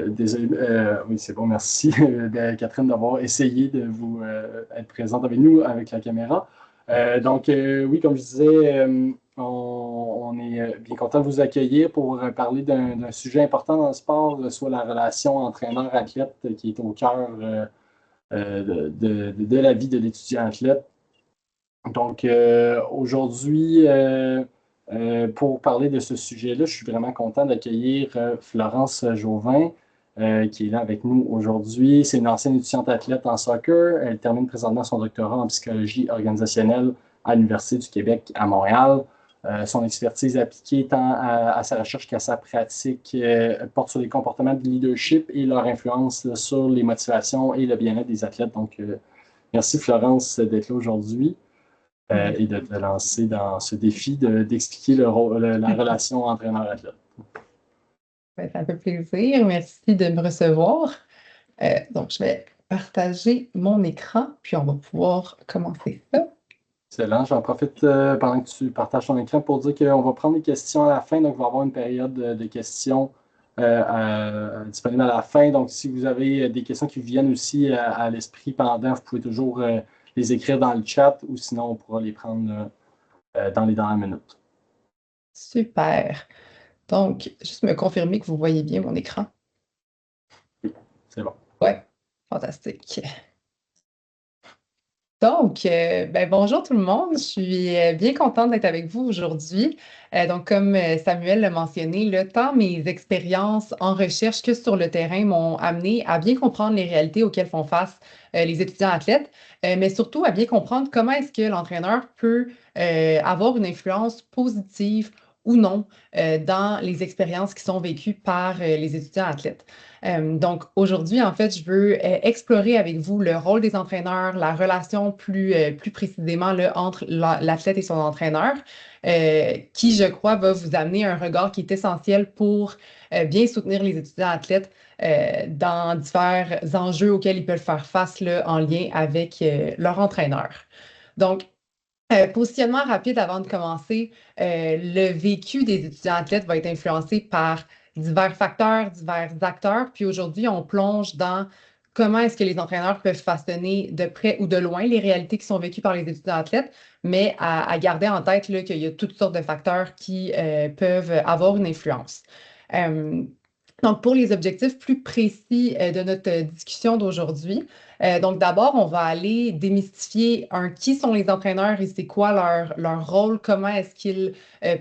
Désolé, oui, c'est bon, merci, Catherine, d'avoir essayé de vous être présente avec nous avec la caméra. Oui, comme je disais, on est bien content de vous accueillir pour parler d'un sujet important dans le sport, soit la relation entraîneur-athlète qui est au cœur de la vie de l'étudiant athlète. Aujourd'hui, pour parler de ce sujet-là, je suis vraiment content d'accueillir Florence Jauvin, qui est là avec nous aujourd'hui. C'est une ancienne étudiante athlète en soccer. Elle termine présentement son doctorat en psychologie organisationnelle à l'Université du Québec à Montréal. Son expertise appliquée tant à sa recherche qu'à sa pratique porte sur les comportements de leadership et leur influence sur les motivations et le bien-être des athlètes. Merci Florence d'être là aujourd'hui et de te lancer dans ce défi d'expliquer la relation entraîneur-athlète. Ben, ça me fait plaisir. Merci de me recevoir. Donc, je vais partager mon écran, puis on va pouvoir commencer ça. Excellent. J'en profite pendant que tu partages ton écran pour dire qu'on va prendre des questions à la fin. Donc, on va avoir une période de questions disponible à la fin. Donc, si vous avez des questions qui vous viennent aussi à l'esprit pendant, vous pouvez toujours les écrire dans le chat ou sinon, on pourra les prendre dans les dernières minutes. Super. Donc, juste me confirmer que vous voyez bien mon écran. Oui, c'est bon. Ouais, fantastique. Donc, bonjour tout le monde. Je suis bien contente d'être avec vous aujourd'hui. Comme Samuel l'a mentionné, là, tant mes expériences en recherche que sur le terrain m'ont amené à bien comprendre les réalités auxquelles font face les étudiants athlètes, mais surtout à bien comprendre comment est-ce que l'entraîneur peut avoir une influence positive ou non dans les expériences qui sont vécues par les étudiants athlètes. Donc aujourd'hui, en fait, je veux explorer avec vous le rôle des entraîneurs, la relation plus précisément là, entre l'athlète et son entraîneur, qui, je crois, va vous amener un regard qui est essentiel pour bien soutenir les étudiants athlètes dans divers enjeux auxquels ils peuvent faire face là, en lien avec leur entraîneur. Donc, positionnement rapide avant de commencer, le vécu des étudiants athlètes va être influencé par divers facteurs, divers acteurs. Puis aujourd'hui, on plonge dans comment est-ce que les entraîneurs peuvent façonner de près ou de loin les réalités qui sont vécues par les étudiants athlètes, mais à garder en tête là, qu'il y a toutes sortes de facteurs qui peuvent avoir une influence. Euh, donc, pour les objectifs plus précis de notre discussion d'aujourd'hui, donc d'abord, on va aller démystifier qui sont les entraîneurs et c'est quoi leur rôle, comment est-ce qu'ils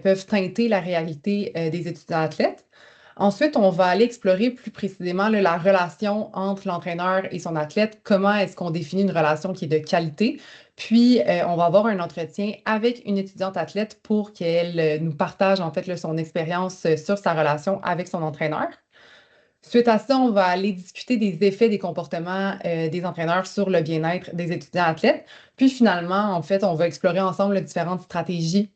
peuvent teinter la réalité des étudiants athlètes. Ensuite, on va aller explorer plus précisément là, la relation entre l'entraîneur et son athlète, comment est-ce qu'on définit une relation qui est de qualité. Puis, on va avoir un entretien avec une étudiante athlète pour qu'elle nous partage en fait là, son expérience sur sa relation avec son entraîneur. Suite à ça, on va aller discuter des effets des comportements des entraîneurs sur le bien-être des étudiants athlètes. Puis finalement, en fait, on va explorer ensemble les différentes stratégies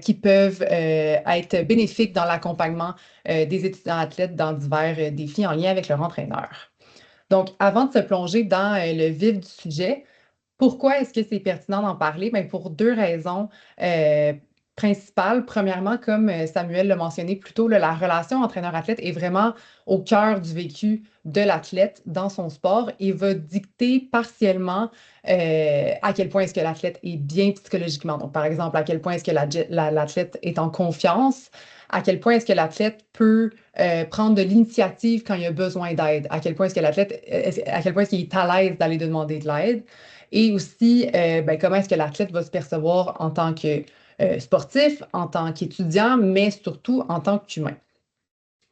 qui peuvent être bénéfiques dans l'accompagnement des étudiants athlètes dans divers défis en lien avec leur entraîneur. Donc, avant de se plonger dans le vif du sujet, pourquoi est-ce que c'est pertinent d'en parler? Bien, pour deux raisons principales. Premièrement, comme Samuel l'a mentionné plus tôt, là, la relation entraîneur-athlète est vraiment au cœur du vécu de l'athlète dans son sport et va dicter partiellement à quel point est-ce que l'athlète est bien psychologiquement. Donc, par exemple, à quel point est-ce que l'athlète est en confiance, à quel point est-ce que l'athlète peut prendre de l'initiative quand il a besoin d'aide, à quel point est-ce que à quel point est-ce qu'il est à l'aise d'aller demander de l'aide. Et aussi, comment est-ce que l'athlète va se percevoir en tant que sportif, en tant qu'étudiant, mais surtout en tant qu'humain.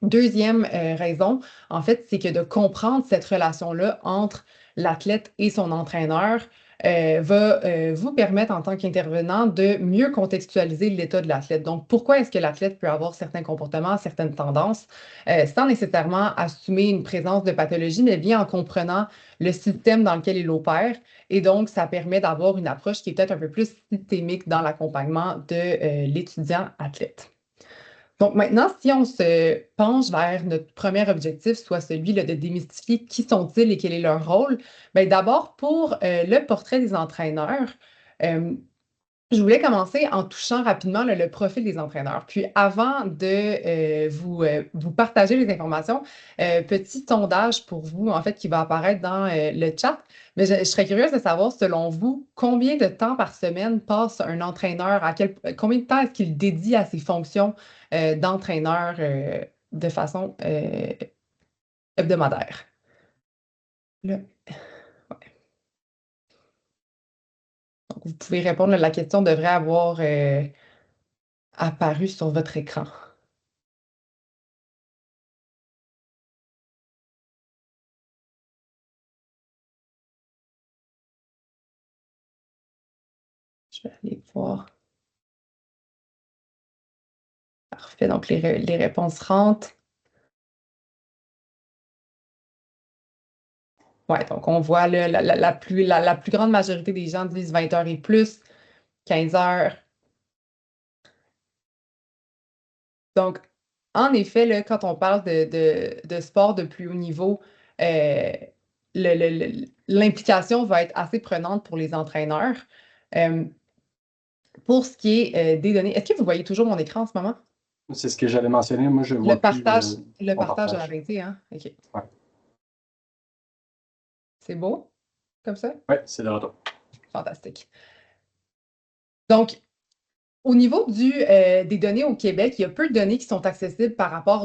Deuxième raison, en fait, c'est que de comprendre cette relation-là entre l'athlète et son entraîneur va vous permettre, en tant qu'intervenant, de mieux contextualiser l'état de l'athlète. Donc, pourquoi est-ce que l'athlète peut avoir certains comportements, certaines tendances, sans nécessairement assumer une présence de pathologie, mais bien en comprenant le système dans lequel il opère. Et donc, ça permet d'avoir une approche qui est peut-être un peu plus systémique dans l'accompagnement de l'étudiant athlète. Donc maintenant, si on se penche vers notre premier objectif, soit celui là, de démystifier qui sont-ils et quel est leur rôle, bien, d'abord pour le portrait des entraîneurs, euh, Je voulais commencer en touchant rapidement le profil des entraîneurs. Puis avant de vous partager les informations, petit sondage pour vous, en fait, qui va apparaître dans le chat. Mais je serais curieuse de savoir, selon vous, combien de temps par semaine passe un entraîneur, combien de temps est-ce qu'il dédie à ses fonctions d'entraîneur de façon hebdomadaire? Là, donc, vous pouvez répondre, la question devrait avoir apparu sur votre écran. Je vais aller voir. Parfait, donc les réponses rentrent. Ouais, donc on voit là, la plus grande majorité des gens disent 20 heures et plus, 15 heures. Donc, en effet, là, quand on parle de sport de plus haut niveau, euh, l'implication va être assez prenante pour les entraîneurs. Euh, pour ce qui est des données, est-ce que vous voyez toujours mon écran en ce moment? C'est ce que j'allais mentionner. Moi, je ne Le vois plus partage, le mon partage a partage. arrêté, hein? OK. Ouais, C'est beau, comme ça? ouais, c'est de retour. Fantastique. Donc, au niveau des données au Québec, il y a peu de données qui sont accessibles par rapport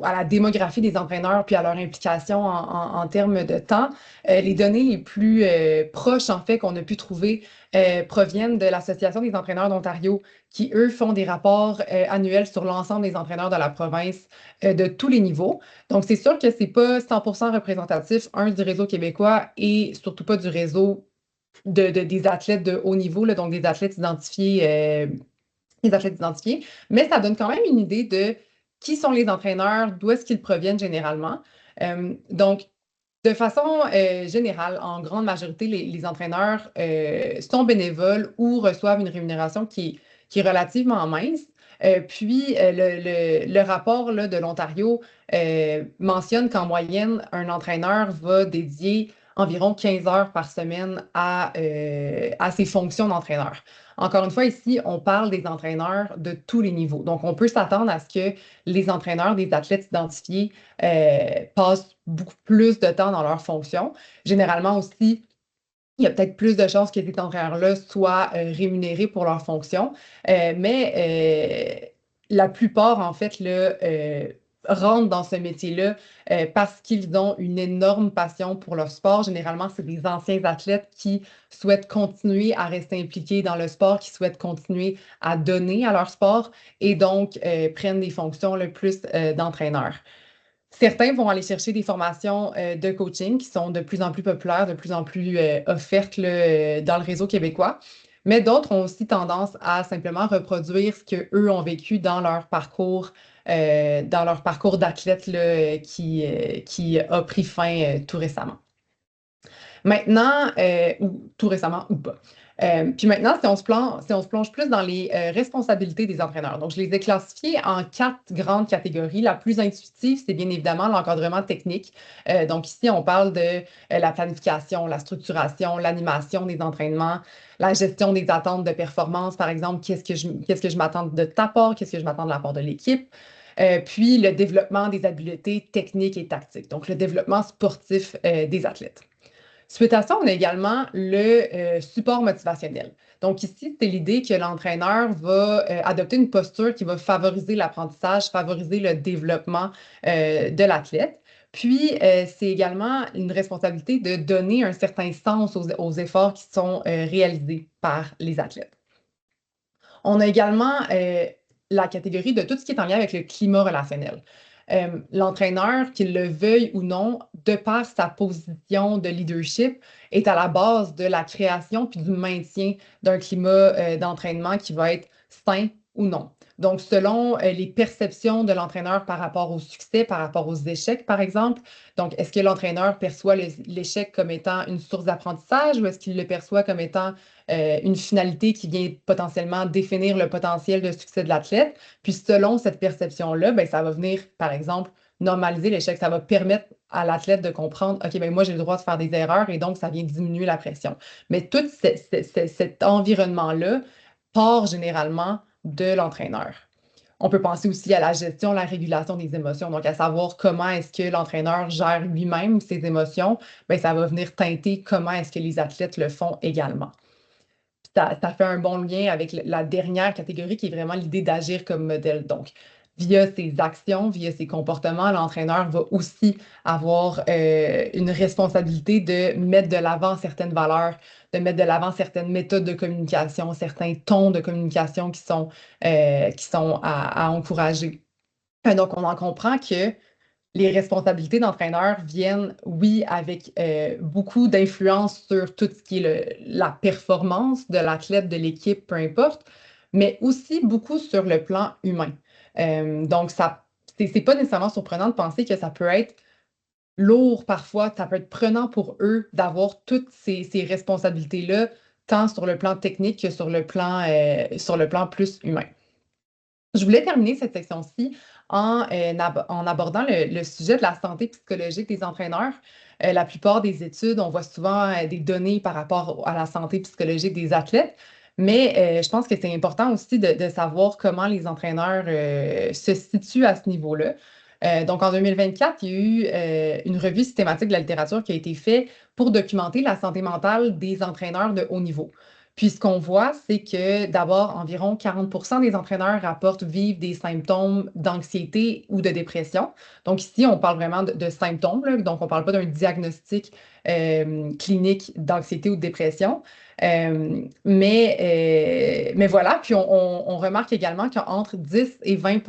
à la démographie des entraîneurs puis à leur implication en termes de temps. Les données les plus proches, en fait, qu'on a pu trouver proviennent de l'Association des entraîneurs d'Ontario, qui, eux, font des rapports annuels sur l'ensemble des entraîneurs de la province de tous les niveaux. Donc, c'est sûr que c'est pas 100% représentatif, du réseau québécois et surtout pas du réseau des athlètes de haut niveau, là, donc des athlètes identifiés, mais ça donne quand même une idée de qui sont les entraîneurs, d'où est-ce qu'ils proviennent généralement. Donc, de façon générale, en grande majorité, les entraîneurs sont bénévoles ou reçoivent une rémunération qui est relativement mince. Puis, le rapport là, de l'Ontario mentionne qu'en moyenne, un entraîneur va dédier environ 15 heures par semaine à ses fonctions d'entraîneur. Encore une fois, ici, on parle des entraîneurs de tous les niveaux. Donc, on peut s'attendre à ce que les entraîneurs des athlètes identifiés passent beaucoup plus de temps dans leurs fonctions. Généralement aussi, il y a peut-être plus de chances que ces entraîneurs-là soient rémunérés pour leurs fonctions, mais la plupart, en fait, là, rentrent dans ce métier-là parce qu'ils ont une énorme passion pour leur sport. Généralement, c'est des anciens athlètes qui souhaitent continuer à rester impliqués dans le sport, qui souhaitent continuer à donner à leur sport et donc prennent des fonctions le plus d'entraîneurs. Certains vont aller chercher des formations de coaching qui sont de plus en plus populaires, de plus en plus offertes là, dans le réseau québécois. Mais d'autres ont aussi tendance à simplement reproduire ce qu'eux ont vécu dans leur parcours d'athlète là, qui a pris fin tout récemment. Maintenant, ou tout récemment ou pas. Puis maintenant, si on se plonge plus dans les responsabilités des entraîneurs. Donc, je les ai classifiés en 4 grandes catégories. La plus intuitive, c'est bien évidemment l'encadrement technique. Donc, ici, on parle de la planification, la structuration, l'animation des entraînements, la gestion des attentes de performance, par exemple, qu'est-ce que je m'attends de ta part, qu'est-ce que je m'attends de la part de l'équipe. Puis le développement des habiletés techniques et tactiques, donc le développement sportif des athlètes. Suite à ça, on a également le support motivationnel. Donc ici, c'est l'idée que l'entraîneur va adopter une posture qui va favoriser l'apprentissage, favoriser le développement de l'athlète. Puis, c'est également une responsabilité de donner un certain sens aux efforts qui sont réalisés par les athlètes. On a également la catégorie de tout ce qui est en lien avec le climat relationnel. L'entraîneur, qu'il le veuille ou non, de par sa position de leadership, est à la base de la création puis du maintien d'un climat d'entraînement qui va être sain ou non. Donc, selon les perceptions de l'entraîneur par rapport au succès, par rapport aux échecs, par exemple, donc, est-ce que l'entraîneur perçoit l'échec comme étant une source d'apprentissage ou est-ce qu'il le perçoit comme étant une finalité qui vient potentiellement définir le potentiel de succès de l'athlète? Puis selon cette perception-là, ben, ça va venir, par exemple, normaliser l'échec. Ça va permettre à l'athlète de comprendre, OK, ben moi, j'ai le droit de faire des erreurs et donc ça vient diminuer la pression. Mais tout cet environnement-là part généralement de l'entraîneur. On peut penser aussi à la gestion, la régulation des émotions, donc à savoir comment est-ce que l'entraîneur gère lui-même ses émotions, bien, ça va venir teinter comment est-ce que les athlètes le font également. Ça fait un bon lien avec la dernière catégorie qui est vraiment l'idée d'agir comme modèle. Donc, via ses actions, via ses comportements, l'entraîneur va aussi avoir une responsabilité de mettre de l'avant certaines valeurs, de mettre de l'avant certaines méthodes de communication, certains tons de communication qui sont à encourager. Donc, on en comprend que les responsabilités d'entraîneur viennent, oui, avec beaucoup d'influence sur tout ce qui est la performance de l'athlète, de l'équipe, peu importe, mais aussi beaucoup sur le plan humain. Donc, c'est pas nécessairement surprenant de penser que ça peut être lourd parfois, ça peut être prenant pour eux d'avoir toutes ces responsabilités-là, tant sur le plan technique que sur le plan plus humain. Je voulais terminer cette section-ci en abordant le sujet de la santé psychologique des entraîneurs. La plupart des études, on voit souvent des données par rapport à la santé psychologique des athlètes, mais je pense que c'est important aussi de savoir comment les entraîneurs se situent à ce niveau-là. Donc, en 2024, il y a eu une revue systématique de la littérature qui a été faite pour documenter la santé mentale des entraîneurs de haut niveau. Puis ce qu'on voit, c'est que d'abord, environ 40 des entraîneurs rapportent vivre des symptômes d'anxiété ou de dépression. Donc ici, on parle vraiment de symptômes, là. Donc on ne parle pas d'un diagnostic clinique d'anxiété ou de dépression. Mais voilà, puis on remarque également qu'entre 10 et 20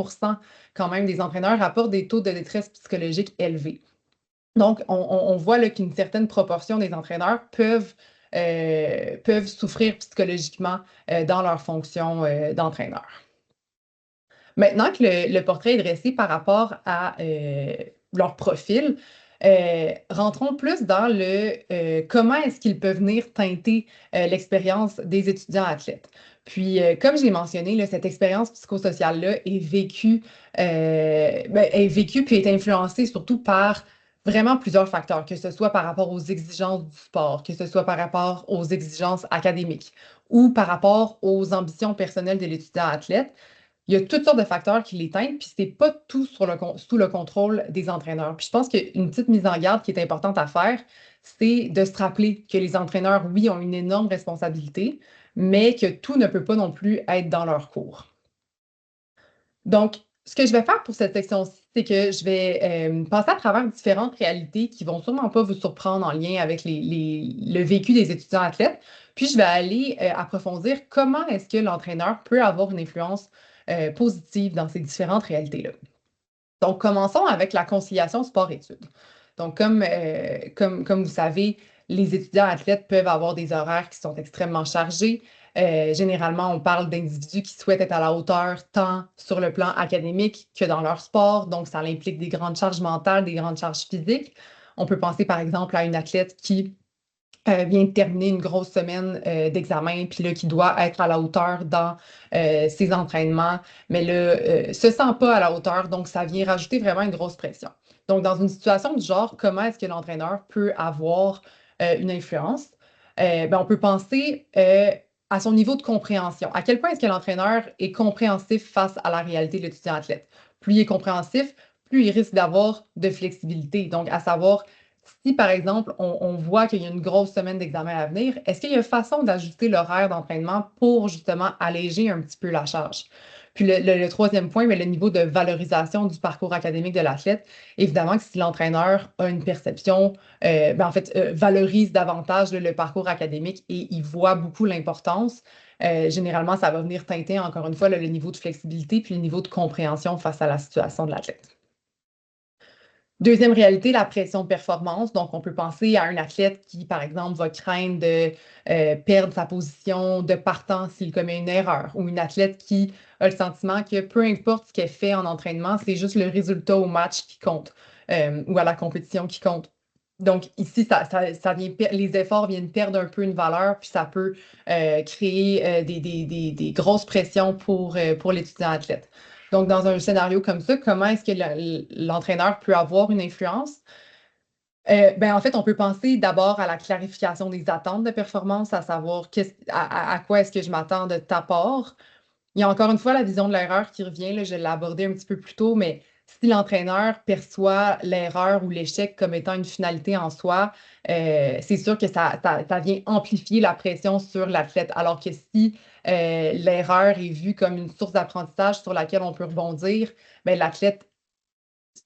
quand même des entraîneurs rapportent des taux de détresse psychologique élevés. Donc, on voit là qu'une certaine proportion des entraîneurs peuvent souffrir psychologiquement dans leur fonction d'entraîneur. Maintenant que le portrait est dressé par rapport à leur profil, rentrons plus dans comment est-ce qu'ils peuvent venir teinter l'expérience des étudiants athlètes. Puis, comme j'ai mentionné, là, cette expérience psychosociale-là est vécue puis est influencée surtout par vraiment plusieurs facteurs, que ce soit par rapport aux exigences du sport, que ce soit par rapport aux exigences académiques ou par rapport aux ambitions personnelles de l'étudiant athlète. Il y a toutes sortes de facteurs qui les teintent, puis c'est pas tout sous le contrôle des entraîneurs. Puis je pense qu'une petite mise en garde qui est importante à faire, c'est de se rappeler que les entraîneurs, oui, ont une énorme responsabilité, mais que tout ne peut pas non plus être dans leur cours. Donc, ce que je vais faire pour cette section-ci, c'est que je vais passer à travers différentes réalités qui vont sûrement pas vous surprendre en lien avec le vécu des étudiants athlètes. Puis, je vais aller approfondir comment est-ce que l'entraîneur peut avoir une influence positive dans ces différentes réalités-là. Donc, commençons avec la conciliation sport-études. Donc, comme vous savez, les étudiants athlètes peuvent avoir des horaires qui sont extrêmement chargés. Généralement, on parle d'individus qui souhaitent être à la hauteur tant sur le plan académique que dans leur sport. Donc, ça implique des grandes charges mentales, des grandes charges physiques. On peut penser par exemple à une athlète qui vient de terminer une grosse semaine d'examen, puis là, qui doit être à la hauteur dans ses entraînements, mais là, se sent pas à la hauteur, donc ça vient rajouter vraiment une grosse pression. Donc, dans une situation du genre, comment est-ce que l'entraîneur peut avoir une influence? Ben, on peut penser à son niveau de compréhension. À quel point est-ce que l'entraîneur est compréhensif face à la réalité de l'étudiant athlète? Plus il est compréhensif, plus il risque d'avoir de flexibilité. Donc, à savoir, si, par exemple, on voit qu'il y a une grosse semaine d'examen à venir, est-ce qu'il y a une façon d'ajuster l'horaire d'entraînement pour justement alléger un petit peu la charge? Puis le troisième point, mais le niveau de valorisation du parcours académique de l'athlète. Évidemment que si l'entraîneur a une perception, valorise davantage le parcours académique et il voit beaucoup l'importance, généralement, ça va venir teinter encore une fois le niveau de flexibilité puis le niveau de compréhension face à la situation de l'athlète. Deuxième réalité, la pression de performance. Donc, on peut penser à un athlète qui, par exemple, va craindre de perdre sa position de partant s'il commet une erreur, ou une athlète qui a le sentiment que peu importe ce qu'elle fait en entraînement, c'est juste le résultat au match qui compte, ou à la compétition qui compte. Donc, ici, les efforts viennent perdre un peu une valeur, puis ça peut créer des grosses pressions pour l'étudiant athlète. Donc, dans un scénario comme ça, comment est-ce que l'entraîneur peut avoir une influence? Ben, en fait, on peut penser d'abord à la clarification des attentes de performance, à savoir à quoi est-ce que je m'attends de ta part. Il y a encore une fois la vision de l'erreur qui revient, là, je l'ai abordé un petit peu plus tôt, mais si l'entraîneur perçoit l'erreur ou l'échec comme étant une finalité en soi, c'est sûr que ça vient amplifier la pression sur l'athlète. Alors que si l'erreur est vue comme une source d'apprentissage sur laquelle on peut rebondir, ben, l'athlète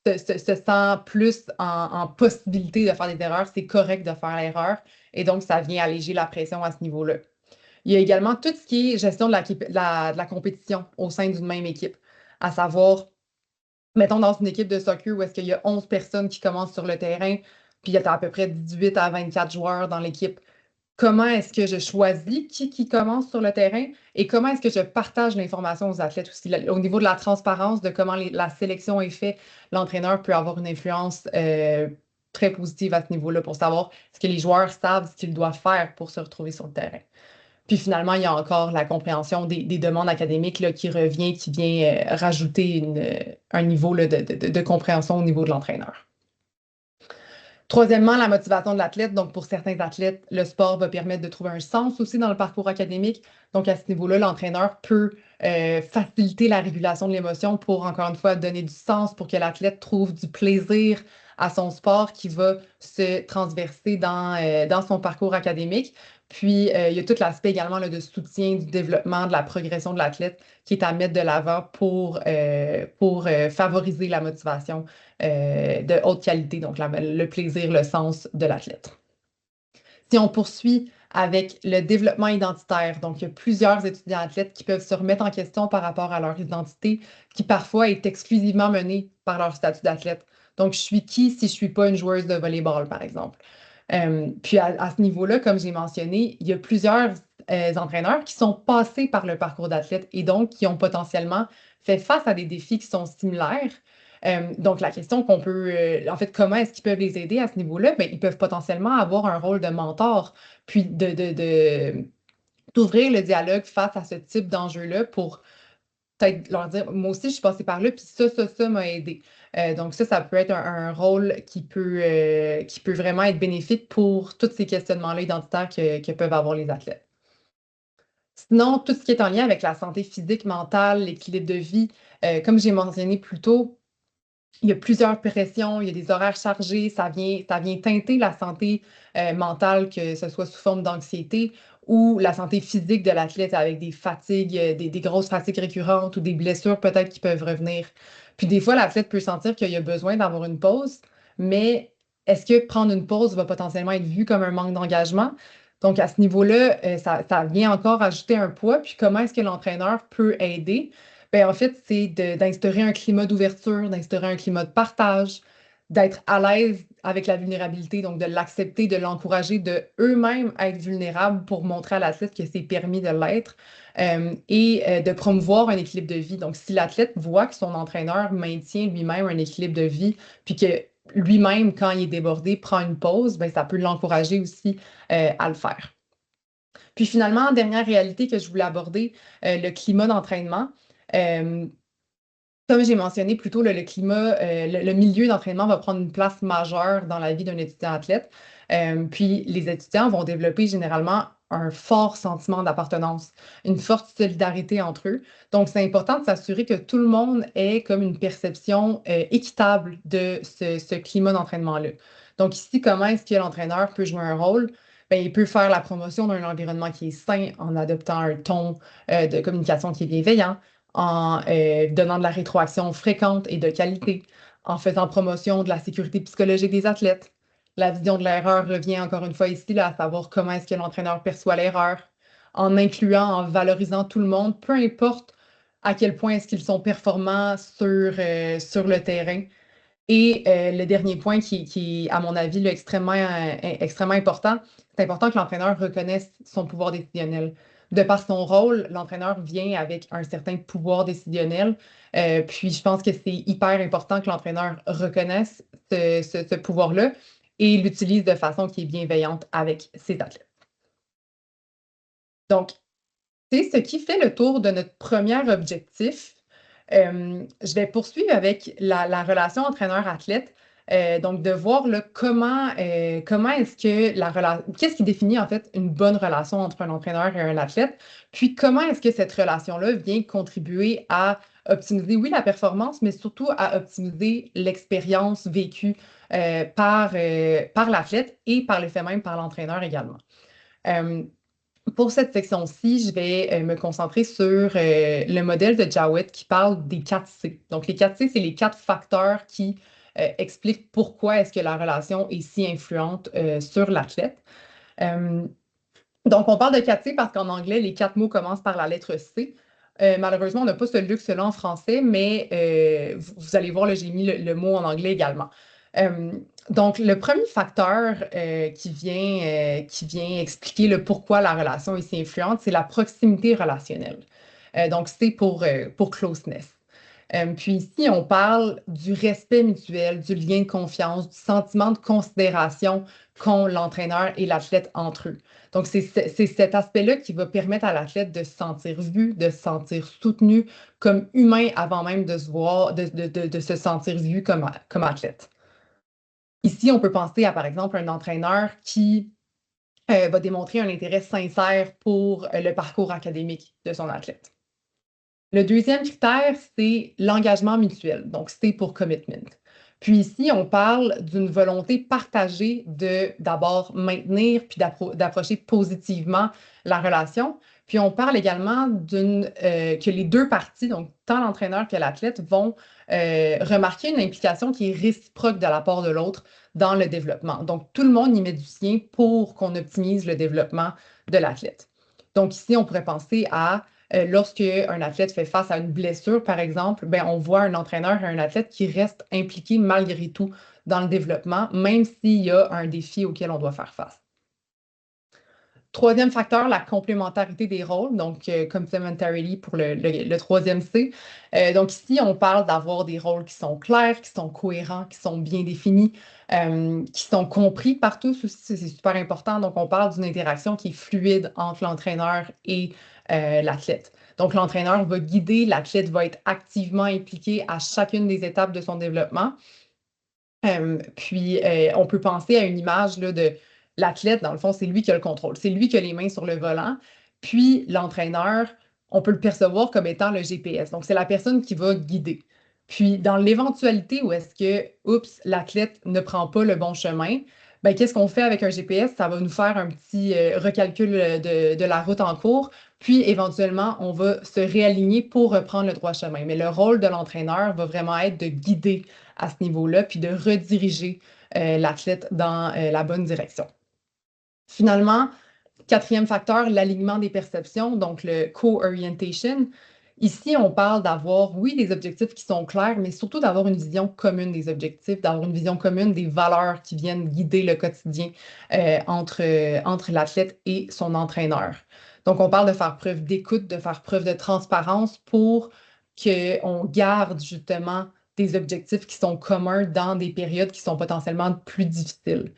se sent plus en possibilité de faire des erreurs. C'est correct de faire l'erreur. Et donc, ça vient alléger la pression à ce niveau-là. Il y a également tout ce qui est gestion de la compétition au sein d'une même équipe, à savoir, mettons dans une équipe de soccer où est-ce qu'il y a 11 personnes qui commencent sur le terrain, puis il y a à peu près 18 à 24 joueurs dans l'équipe. Comment est-ce que je choisis qui commence sur le terrain et comment est-ce que je partage l'information aux athlètes aussi? Au niveau de la transparence, de comment la sélection est faite, l'entraîneur peut avoir une influence très positive à ce niveau-là pour savoir ce que les joueurs savent ce qu'ils doivent faire pour se retrouver sur le terrain. Puis finalement, il y a encore la compréhension des demandes académiques là, qui revient, qui vient rajouter un niveau là, de compréhension au niveau de l'entraîneur. Troisièmement, la motivation de l'athlète. Donc, pour certains athlètes, le sport va permettre de trouver un sens aussi dans le parcours académique. Donc, à ce niveau-là, l'entraîneur peut faciliter la régulation de l'émotion pour, encore une fois, donner du sens pour que l'athlète trouve du plaisir à son sport qui va se transverser dans son parcours académique. Puis, il y a tout l'aspect également là, de soutien du développement, de la progression de l'athlète qui est à mettre de l'avant pour favoriser la motivation de haute qualité, donc le plaisir, le sens de l'athlète. Si on poursuit avec le développement identitaire, donc il y a plusieurs étudiants athlètes qui peuvent se remettre en question par rapport à leur identité, qui parfois est exclusivement menée par leur statut d'athlète. Donc, je suis qui si je ne suis pas une joueuse de volleyball, par exemple? Puis à ce niveau-là, comme j'ai mentionné, il y a plusieurs entraîneurs qui sont passés par le parcours d'athlète et donc qui ont potentiellement fait face à des défis qui sont similaires. Donc, la question qu'on peut, en fait, comment est-ce qu'ils peuvent les aider à ce niveau-là? Bien, ils peuvent potentiellement avoir un rôle de mentor, puis d'ouvrir le dialogue face à ce type d'enjeu-là pour peut-être leur dire, moi aussi, je suis passée par là, puis ça m'a aidé. Donc, ça peut être un rôle qui peut vraiment être bénéfique pour tous ces questionnements-là identitaires que peuvent avoir les athlètes. Sinon, tout ce qui est en lien avec la santé physique, mentale, l'équilibre de vie, comme j'ai mentionné plus tôt, il y a plusieurs pressions, il y a des horaires chargés, ça vient teinter la santé mentale, que ce soit sous forme d'anxiété ou la santé physique de l'athlète avec des fatigues, des grosses fatigues récurrentes ou des blessures peut-être qui peuvent revenir. Puis des fois, l'athlète peut sentir qu'il a besoin d'avoir une pause, mais est-ce que prendre une pause va potentiellement être vu comme un manque d'engagement? Donc, à ce niveau-là, ça vient encore ajouter un poids. Puis comment est-ce que l'entraîneur peut aider? Ben, en fait, c'est d'instaurer un climat d'ouverture, d'instaurer un climat de partage, d'être à l'aise avec la vulnérabilité, donc de l'accepter, de l'encourager, de eux-mêmes être vulnérables pour montrer à l'athlète que c'est permis de l'être et de promouvoir un équilibre de vie. Donc, si l'athlète voit que son entraîneur maintient lui-même un équilibre de vie, puis que lui-même, quand il est débordé, prend une pause, ben, ça peut l'encourager aussi à le faire. Puis finalement, dernière réalité que je voulais aborder, le climat d'entraînement. Euh, Comme j'ai mentionné plus tôt, le climat, le milieu d'entraînement va prendre une place majeure dans la vie d'un étudiant athlète. Puis les étudiants vont développer généralement un fort sentiment d'appartenance, une forte solidarité entre eux. Donc, c'est important de s'assurer que tout le monde ait comme une perception équitable de ce climat d'entraînement-là. Donc, ici, comment est-ce que l'entraîneur peut jouer un rôle? Bien, il peut faire la promotion d'un environnement qui est sain en adoptant un ton de communication qui est bienveillant, en donnant de la rétroaction fréquente et de qualité, en faisant promotion de la sécurité psychologique des athlètes. La vision de l'erreur revient encore une fois ici, là, à savoir comment est-ce que l'entraîneur perçoit l'erreur, en incluant, en valorisant tout le monde, peu importe à quel point est-ce qu'ils sont performants sur le terrain. Et le dernier point qui est, à mon avis, là, extrêmement important, c'est important que l'entraîneur reconnaisse son pouvoir décisionnel. De par son rôle, l'entraîneur vient avec un certain pouvoir décisionnel. Puis je pense que c'est hyper important que l'entraîneur reconnaisse ce pouvoir-là et l'utilise de façon qui est bienveillante avec ses athlètes. Donc, c'est ce qui fait le tour de notre premier objectif. Je vais poursuivre avec la relation entraîneur-athlète. Donc, de voir là, comment est-ce que qu'est-ce qui définit en fait une bonne relation entre un entraîneur et un athlète, puis comment est-ce que cette relation-là vient contribuer à optimiser, oui, la performance, mais surtout à optimiser l'expérience vécue par l'athlète et par le fait même par l'entraîneur également. Euh, pour cette section-ci, je vais me concentrer sur le modèle de Jowett qui parle des 4 C. Donc, les 4 C, c'est les 4 facteurs qui expliquent pourquoi est-ce que la relation est si influente sur l'athlète. Euh, donc, on parle de 4 C parce qu'en anglais, les 4 mots commencent par la lettre C. Malheureusement, on n'a pas ce luxe-là en français, mais vous allez voir, là, j'ai mis le mot en anglais également. Euh, donc, le premier facteur qui vient expliquer le pourquoi la relation est si influente, c'est la proximité relationnelle. Donc, c'est pour closeness. Puis ici, on parle du respect mutuel, du lien de confiance, du sentiment de considération qu'ont l'entraîneur et l'athlète entre eux. Donc, c'est cet aspect-là qui va permettre à l'athlète de se sentir vu, de se sentir soutenu comme humain avant même de se voir, de se sentir vu comme athlète. Ici, on peut penser à, par exemple, un entraîneur qui va démontrer un intérêt sincère pour le parcours académique de son athlète. Le deuxième critère, c'est l'engagement mutuel. Donc, c'est pour commitment. Puis ici, on parle d'une volonté partagée de d'abord maintenir puis d'approcher positivement la relation. Puis on parle également que les deux parties, donc tant l'entraîneur que l'athlète, vont remarquer une implication qui est réciproque de la part de l'autre dans le développement. Donc, tout le monde y met du sien pour qu'on optimise le développement de l'athlète. Donc, ici, on pourrait penser à lorsque un athlète fait face à une blessure, par exemple, ben, on voit un entraîneur et un athlète qui reste impliqué malgré tout dans le développement, même s'il y a un défi auquel on doit faire face. Troisième facteur, la complémentarité des rôles, donc complementarity pour le troisième C. Donc ici, on parle d'avoir des rôles qui sont clairs, qui sont cohérents, qui sont bien définis, qui sont compris par tous aussi, c'est super important. Donc on parle d'une interaction qui est fluide entre l'entraîneur et l'athlète. Donc l'entraîneur va guider, l'athlète va être activement impliqué à chacune des étapes de son développement. Puis, on peut penser à une image là, de l'athlète, dans le fond, c'est lui qui a le contrôle, c'est lui qui a les mains sur le volant. Puis, l'entraîneur, on peut le percevoir comme étant le GPS. Donc, c'est la personne qui va guider. Puis, dans l'éventualité où est-ce que, oups, l'athlète ne prend pas le bon chemin, ben, qu'est-ce qu'on fait avec un GPS? Ça va nous faire un petit recalcul de la route en cours. Puis, éventuellement, on va se réaligner pour reprendre le droit chemin. Mais le rôle de l'entraîneur va vraiment être de guider à ce niveau-là, puis de rediriger l'athlète dans la bonne direction. Finalement, quatrième facteur, l'alignement des perceptions, donc le co-orientation. Ici, on parle d'avoir, oui, des objectifs qui sont clairs, mais surtout d'avoir une vision commune des objectifs, d'avoir une vision commune des valeurs qui viennent guider le quotidien entre l'athlète et son entraîneur. Donc, on parle de faire preuve d'écoute, de faire preuve de transparence pour qu'on garde justement des objectifs qui sont communs dans des périodes qui sont potentiellement plus difficiles.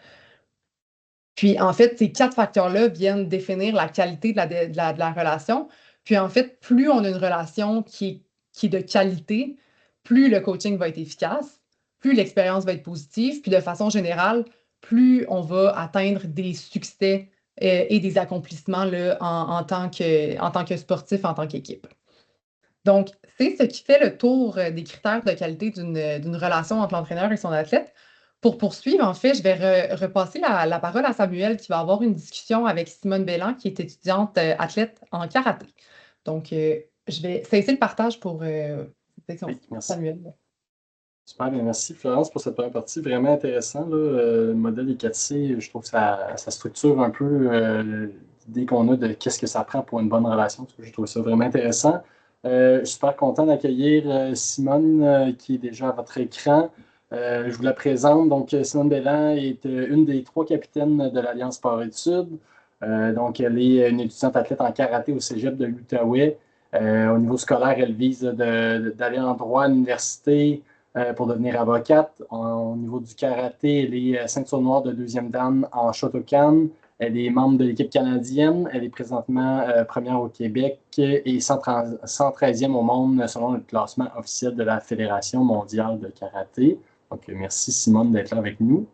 Puis, en fait, ces 4 facteurs-là viennent définir la qualité de la relation. Puis, en fait, plus on a une relation qui est de qualité, plus le coaching va être efficace, plus l'expérience va être positive, puis de façon générale, plus on va atteindre des succès et des accomplissements là, en tant que sportif, en tant qu'équipe. Donc, c'est ce qui fait le tour des critères de qualité d'une relation entre l'entraîneur et son athlète. Pour poursuivre, en fait, je vais repasser la parole à Samuel qui va avoir une discussion avec Simone Belland, qui est étudiante athlète en karaté. Donc, je vais cesser le partage pour cette section. Oui, merci. Samuel. Super, bien, merci Florence pour cette première partie. Vraiment intéressant. Là, le modèle des 4C, je trouve que ça structure un peu l'idée qu'on a de qu'est-ce que ça prend pour une bonne relation. Je trouve ça vraiment intéressant. Je suis super content d'accueillir Simone qui est déjà à votre écran. Je vous la présente. Donc, Simone Belland est une des 3 capitaines de l'Alliance Sport-Études. Donc, elle est une étudiante athlète en karaté au cégep de l'Outaouais. Au niveau scolaire, elle vise d'aller en droit à l'université pour devenir avocate. Au niveau du karaté, elle est ceinture noire de 2e dan en Shotokan. Elle est membre de l'équipe canadienne. Elle est présentement première au Québec et 113e au monde selon le classement officiel de la Fédération mondiale de karaté. Donc, merci Simone d'être là avec nous.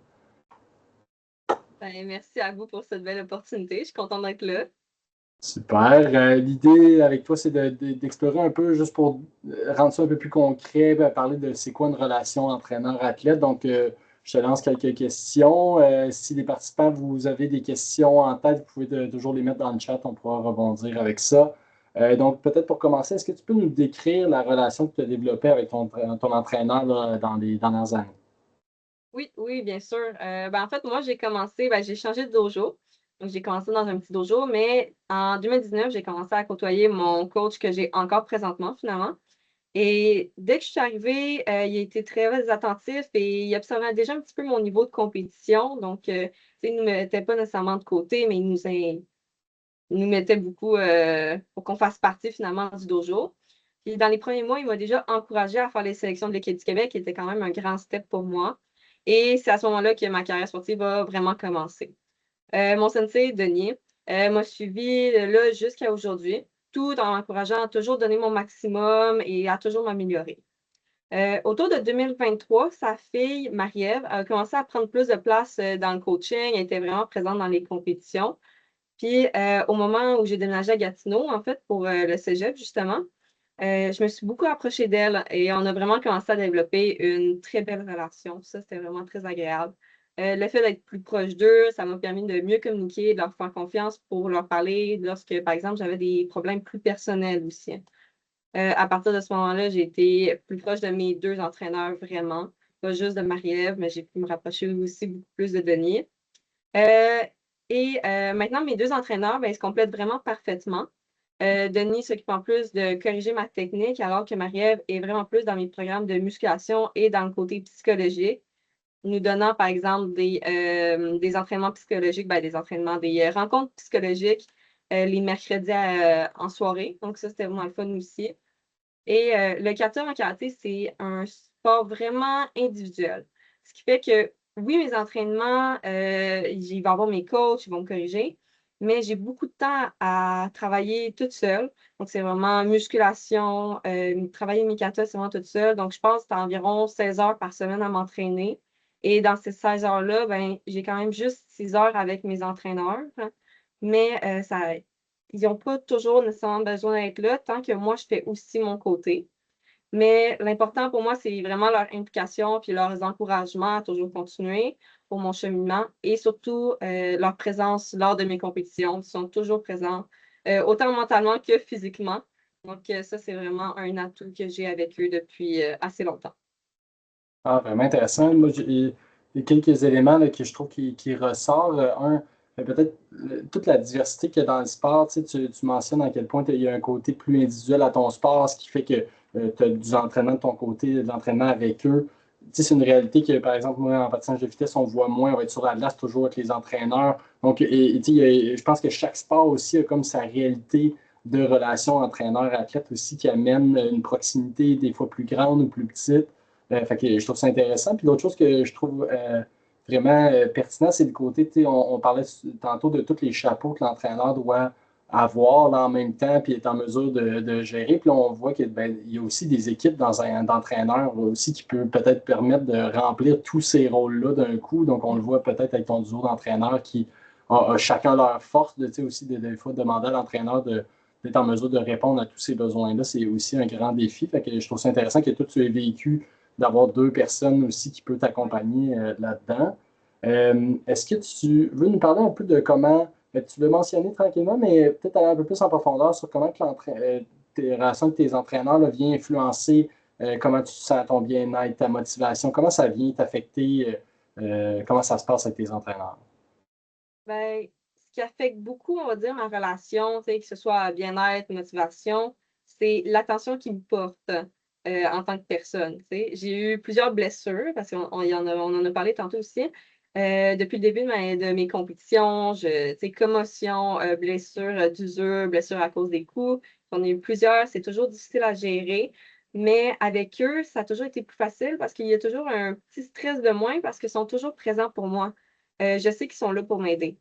Ben, merci à vous pour cette belle opportunité. Je suis contente d'être là. Super. L'idée avec toi, c'est d'explorer un peu, juste pour rendre ça un peu plus concret, parler de c'est quoi une relation entraîneur-athlète. Donc, je te lance quelques questions. Si les participants, vous avez des questions en tête, vous pouvez toujours les mettre dans le chat, on pourra rebondir avec ça. Donc, peut-être pour commencer, est-ce que tu peux nous décrire la relation que tu as développée avec ton entraîneur là, dans les dernières années? Oui, oui, bien sûr. En fait, moi, j'ai changé de dojo. Donc, j'ai commencé dans un petit dojo, mais en 2019, j'ai commencé à côtoyer mon coach que j'ai encore présentement, finalement. Et dès que je suis arrivée, il a été très attentif et il observait déjà un petit peu mon niveau de compétition. Donc, il ne nous mettait pas nécessairement de côté, mais il nous mettait beaucoup pour qu'on fasse partie finalement du dojo. Puis dans les premiers mois, il m'a déjà encouragée à faire les sélections de l'équipe du Québec, qui était quand même un grand step pour moi. Et c'est à ce moment-là que ma carrière sportive a vraiment commencé. Mon sensei, Denis, m'a suivi là jusqu'à aujourd'hui, tout en m'encourageant à toujours donner mon maximum et à toujours m'améliorer. Autour de 2023, sa fille, Marie-Ève, a commencé à prendre plus de place dans le coaching. Elle était vraiment présente dans les compétitions. Puis, au moment où j'ai déménagé à Gatineau, en fait, pour le cégep, justement, je me suis beaucoup approchée d'elle et on a vraiment commencé à développer une très belle relation. Ça, c'était vraiment très agréable. Le fait d'être plus proche d'eux, ça m'a permis de mieux communiquer, de leur faire confiance pour leur parler lorsque, par exemple, j'avais des problèmes plus personnels aussi. À partir de ce moment-là, j'ai été plus proche de mes deux entraîneurs vraiment, pas juste de Marie-Ève, mais j'ai pu me rapprocher aussi beaucoup plus de Denis. Euh, Maintenant, mes deux entraîneurs, ben, ils se complètent vraiment parfaitement. Denis s'occupe en plus de corriger ma technique, alors que Marie-Ève est vraiment plus dans mes programmes de musculation et dans le côté psychologique, nous donnant, par exemple, des entraînements psychologiques, ben, des rencontres psychologiques les mercredis en soirée. Donc, ça, c'était vraiment le fun aussi. Et le kata en karaté, c'est un sport vraiment individuel. Ce qui fait que, oui, mes entraînements, il va y avoir mes coachs, ils vont me corriger, mais j'ai beaucoup de temps à travailler toute seule. Donc, c'est vraiment musculation, travailler mes katas, c'est vraiment toute seule. Donc, je passe environ 16 heures par semaine à m'entraîner. Et dans ces 16 heures-là, ben, j'ai quand même juste 6 heures avec mes entraîneurs. Hein. Mais ils n'ont pas toujours nécessairement besoin d'être là tant que moi, je fais aussi mon côté. Mais l'important pour moi, c'est vraiment leur implication puis leurs encouragements à toujours continuer pour mon cheminement et surtout leur présence lors de mes compétitions. Ils sont toujours présents, autant mentalement que physiquement. Donc, ça, c'est vraiment un atout que j'ai avec eux depuis assez longtemps. Ah, vraiment intéressant. Moi, il y a quelques éléments là, que je trouve qui ressortent. Un, peut-être toute la diversité qu'il y a dans le sport. Tu mentionnes à quel point il y a un côté plus individuel à ton sport, ce qui fait que tu as du entraînement de ton côté, de l'entraînement avec eux. C'est une réalité que, par exemple, moi, en patinage de vitesse, on voit moins, on va être sur la glace toujours avec les entraîneurs. Donc, je pense que chaque sport aussi a comme sa réalité de relation entraîneur-athlète aussi qui amène une proximité des fois plus grande ou plus petite. Fait que je trouve ça intéressant. Puis l'autre chose que je trouve vraiment pertinent, c'est le côté, on parlait tantôt de tous les chapeaux que l'entraîneur doit avoir là, en même temps, puis être en mesure de gérer. Puis là, on voit qu'il y a aussi des équipes d'entraîneurs aussi qui peuvent peut-être permettre de remplir tous ces rôles-là d'un coup. Donc, on le voit peut-être avec ton duo d'entraîneurs qui a chacun leur force de, aussi, des fois, demander à l'entraîneur d'être en mesure de répondre à tous ces besoins-là. C'est aussi un grand défi. Fait que je trouve ça intéressant que toi, tu aies vécu d'avoir deux personnes aussi qui peuvent t'accompagner là-dedans. Est-ce que tu veux nous parler un peu de comment, tu l'as mentionné tranquillement, mais peut-être aller un peu plus en profondeur sur comment que tes relations avec tes entraîneurs là, vient influencer comment tu te sens ton bien-être, ta motivation, comment ça vient t'affecter, comment ça se passe avec tes entraîneurs? Ben, ce qui affecte beaucoup, on va dire, ma relation, que ce soit bien-être, motivation, c'est l'attention qu'ils me portent en tant que personne. J'ai eu plusieurs blessures, parce on en a parlé tantôt aussi. Depuis le début de mes compétitions, commotion, blessures d'usure, blessures à cause des coups. J'en ai eu plusieurs, c'est toujours difficile à gérer. Mais avec eux, ça a toujours été plus facile parce qu'il y a toujours un petit stress de moins parce qu'ils sont toujours présents pour moi. Je sais qu'ils sont là pour m'aider.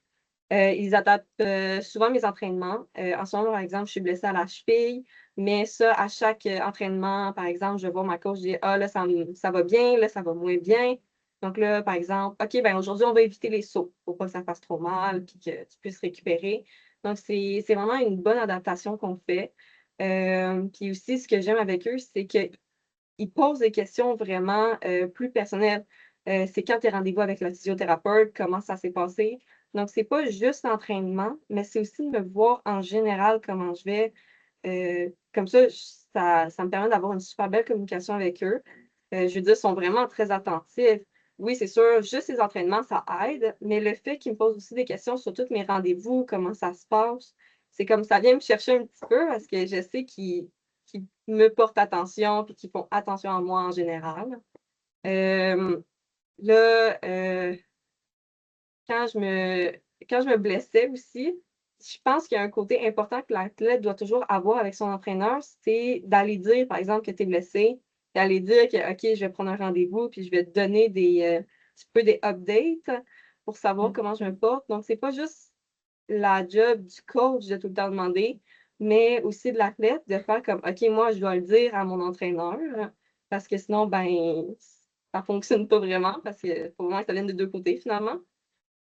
Ils adaptent souvent mes entraînements. En ce moment, par exemple, je suis blessée à la cheville, mais ça, à chaque entraînement, par exemple, je vois ma coach dire: «Ah là, ça va bien, là, ça va moins bien». Donc là, par exemple: «OK, ben aujourd'hui, on va éviter les sauts pour pas que ça fasse trop mal puis que tu puisses récupérer». Donc c'est vraiment une bonne adaptation qu'on fait. Puis aussi, ce que j'aime avec eux, c'est qu'ils posent des questions vraiment, plus personnelles. C'est quand tes rendez-vous avec la physiothérapeute? Comment ça s'est passé? Donc c'est pas juste l'entraînement, mais c'est aussi de me voir en général comment je vais. Comme ça me permet d'avoir une super belle communication avec eux. Je veux dire, ils sont vraiment très attentifs. Oui, c'est sûr, juste les entraînements, ça aide, mais le fait qu'ils me posent aussi des questions sur tous mes rendez-vous, comment ça se passe, c'est comme ça vient me chercher un petit peu parce que je sais qu'ils me portent attention et qu'ils font attention à moi en général. Hem, là, quand je me quand je me blessais aussi, je pense qu'il y a un côté important que l'athlète doit toujours avoir avec son entraîneur, c'est d'aller dire, par exemple, que tu es blessé, d'aller dire que: «OK, je vais prendre un rendez-vous, puis je vais te donner un petit peu des updates pour savoir comment je me porte». Donc c'est pas juste la job du coach de tout le temps demander, mais aussi de l'athlète de faire comme: «OK, moi, je dois le dire à mon entraîneur», parce que sinon, ben, ça fonctionne pas vraiment parce qu'il faut vraiment que ça vienne des 2 côtés, finalement.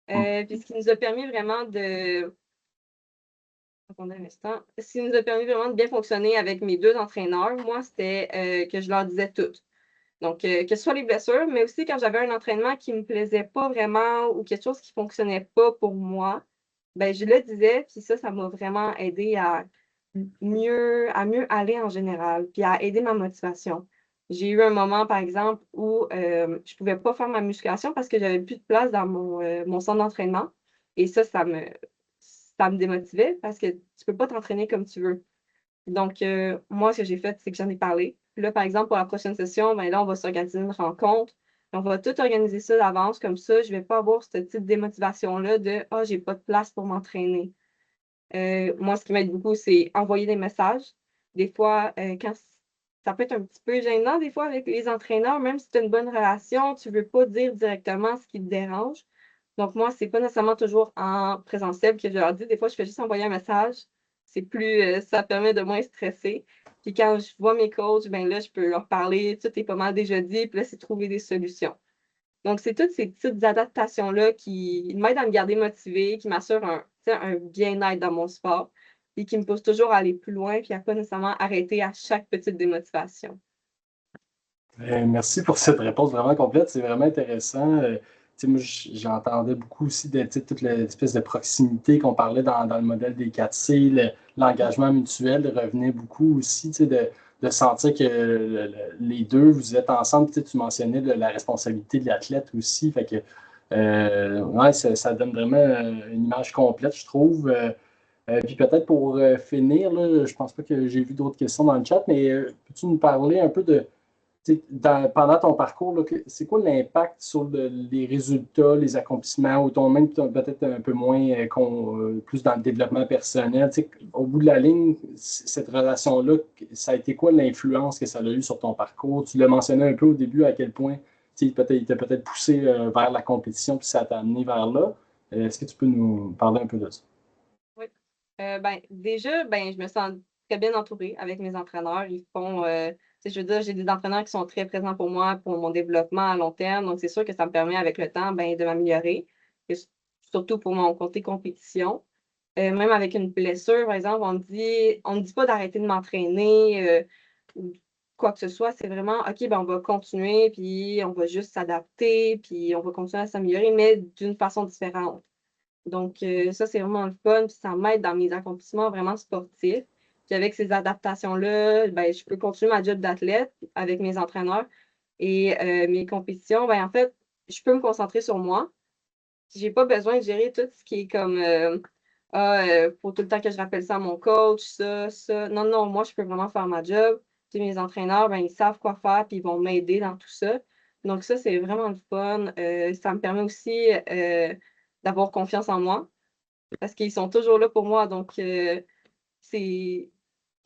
Puis ce qui nous a permis vraiment de attendez un instant. Ce qui nous a permis vraiment de bien fonctionner avec mes 2 entraîneurs, moi, c'était, que je leur disais tout. Donc, que ce soit les blessures, mais aussi quand j'avais un entraînement qui me plaisait pas vraiment ou quelque chose qui fonctionnait pas pour moi, ben je le disais, puis ça m'a vraiment aidé à mieux aller en général, puis à aider ma motivation. J'ai eu un moment, par exemple, où, je pouvais pas faire ma musculation parce que j'avais plus de place dans mon centre d'entraînement et ça me démotivait parce que tu peux pas t'entraîner comme tu veux. Donc, moi, ce que j'ai fait, c'est que j'en ai parlé. Puis là, par exemple, pour la prochaine session, ben là, on va s'organiser une rencontre. On va tout organiser ça d'avance, comme ça, je vais pas avoir ce type de démotivation-là de: «Ah, j'ai pas de place pour m'entraîner». Moi, ce qui m'aide beaucoup, c'est envoyer des messages. Des fois, quand ça peut être un petit peu gênant, des fois, avec les entraîneurs, même si tu as une bonne relation, tu veux pas dire directement ce qui te dérange. Donc moi, c'est pas nécessairement toujours en présentiel que je leur dis. Des fois, je fais juste envoyer un message. C'est plus, ça permet de moins stresser. Puis quand je vois mes coachs, ben là, je peux leur parler, tout est pas mal déjà dit, puis là, c'est trouver des solutions. Donc, c'est toutes ces petites adaptations-là qui m'aident à me garder motivée, qui m'assurent tu sais, un bien-être dans mon sport et qui me poussent toujours à aller plus loin puis à pas nécessairement arrêter à chaque petite démotivation. Merci pour cette réponse vraiment complète. C'est vraiment intéressant. Tu sais, moi, j'entendais beaucoup aussi de tu sais, toute l'espèce de proximité qu'on parlait dans le modèle des 4C, l'engagement mutuel revenait beaucoup aussi, tu sais, de sentir que les deux, vous êtes ensemble. Tu sais, tu mentionnais la responsabilité de l'athlète aussi. Fait que, ouais, ça donne vraiment une image complète, je trouve. Puis peut-être pour finir, là, je pense pas que j'ai vu d'autres questions dans le chat, mais peux-tu nous parler un peu de pendant ton parcours, là, c'est quoi l'impact sur les résultats, les accomplissements, ou ton même peut-être un peu moins, plus dans le développement personnel? Au bout de la ligne, cette relation-là, ça a été quoi l'influence que ça a eu sur ton parcours? Tu l'as mentionné un peu au début à quel point il t'a peut-être poussé vers la compétition, puis ça t'a amené vers là. Est-ce que tu peux nous parler un peu de ça? Oui. Ben, déjà, ben, je me sens très bien entourée avec mes entraîneurs. Ils font, tu sais, je veux dire, j'ai des entraîneurs qui sont très présents pour moi, pour mon développement à long terme. Donc, c'est sûr que ça me permet avec le temps, ben, de m'améliorer, et surtout pour mon côté compétition. Même avec une blessure, par exemple, on me dit pas d'arrêter de m'entraîner, ou quoi que ce soit. C'est vraiment: «OK, ben, on va continuer, puis on va juste s'adapter, puis on va continuer à s'améliorer, mais d'une façon différente». Donc, ça, c'est vraiment le fun, puis ça m'aide dans mes accomplissements vraiment sportifs. Puis avec ces adaptations-là, ben, je peux continuer ma job d'athlète avec mes entraîneurs et mes compétitions, ben, en fait, je peux me concentrer sur moi. J'ai pas besoin de gérer tout ce qui est comme, faut tout le temps que je rappelle ça à mon coach, ça. Non, non, moi, je peux vraiment faire ma job. Puis mes entraîneurs, ben, ils savent quoi faire, puis ils vont m'aider dans tout ça. Donc ça, c'est vraiment le fun. Ça me permet aussi, d'avoir confiance en moi parce qu'ils sont toujours là pour moi. Donc, c'est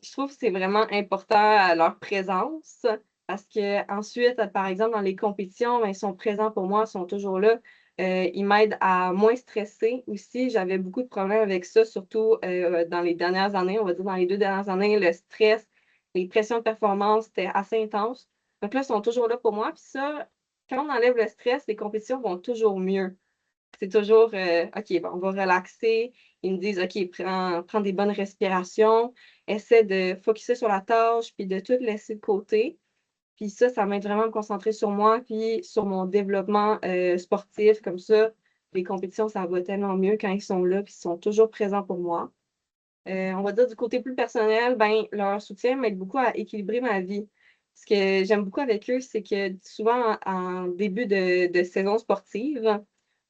je trouve que c'est vraiment important, leur présence parce qu'ensuite, par exemple, dans les compétitions, ben, ils sont présents pour moi, ils sont toujours là. Il m'aide à moins stresser aussi. J'avais beaucoup de problèmes avec ça, surtout dans les dernières années, on va dire dans les 2 dernières années, le stress, les pressions de performance, c'était assez intense. Donc là, ils sont toujours là pour moi. Puis ça, quand on enlève le stress, les compétitions vont toujours mieux. C'est toujours, OK, bon, on va relaxer. Ils me disent, OK, prends des bonnes respirations, essaie de focusser sur la tâche, puis de tout laisser de côté. Puis ça m'aide vraiment à me concentrer sur moi, puis sur mon développement sportif, comme ça. Les compétitions, ça va tellement mieux quand ils sont là, puis ils sont toujours présents pour moi. On va dire du côté plus personnel, ben, leur soutien m'aide beaucoup à équilibrer ma vie. Ce que j'aime beaucoup avec eux, c'est que souvent, en début de saison sportive,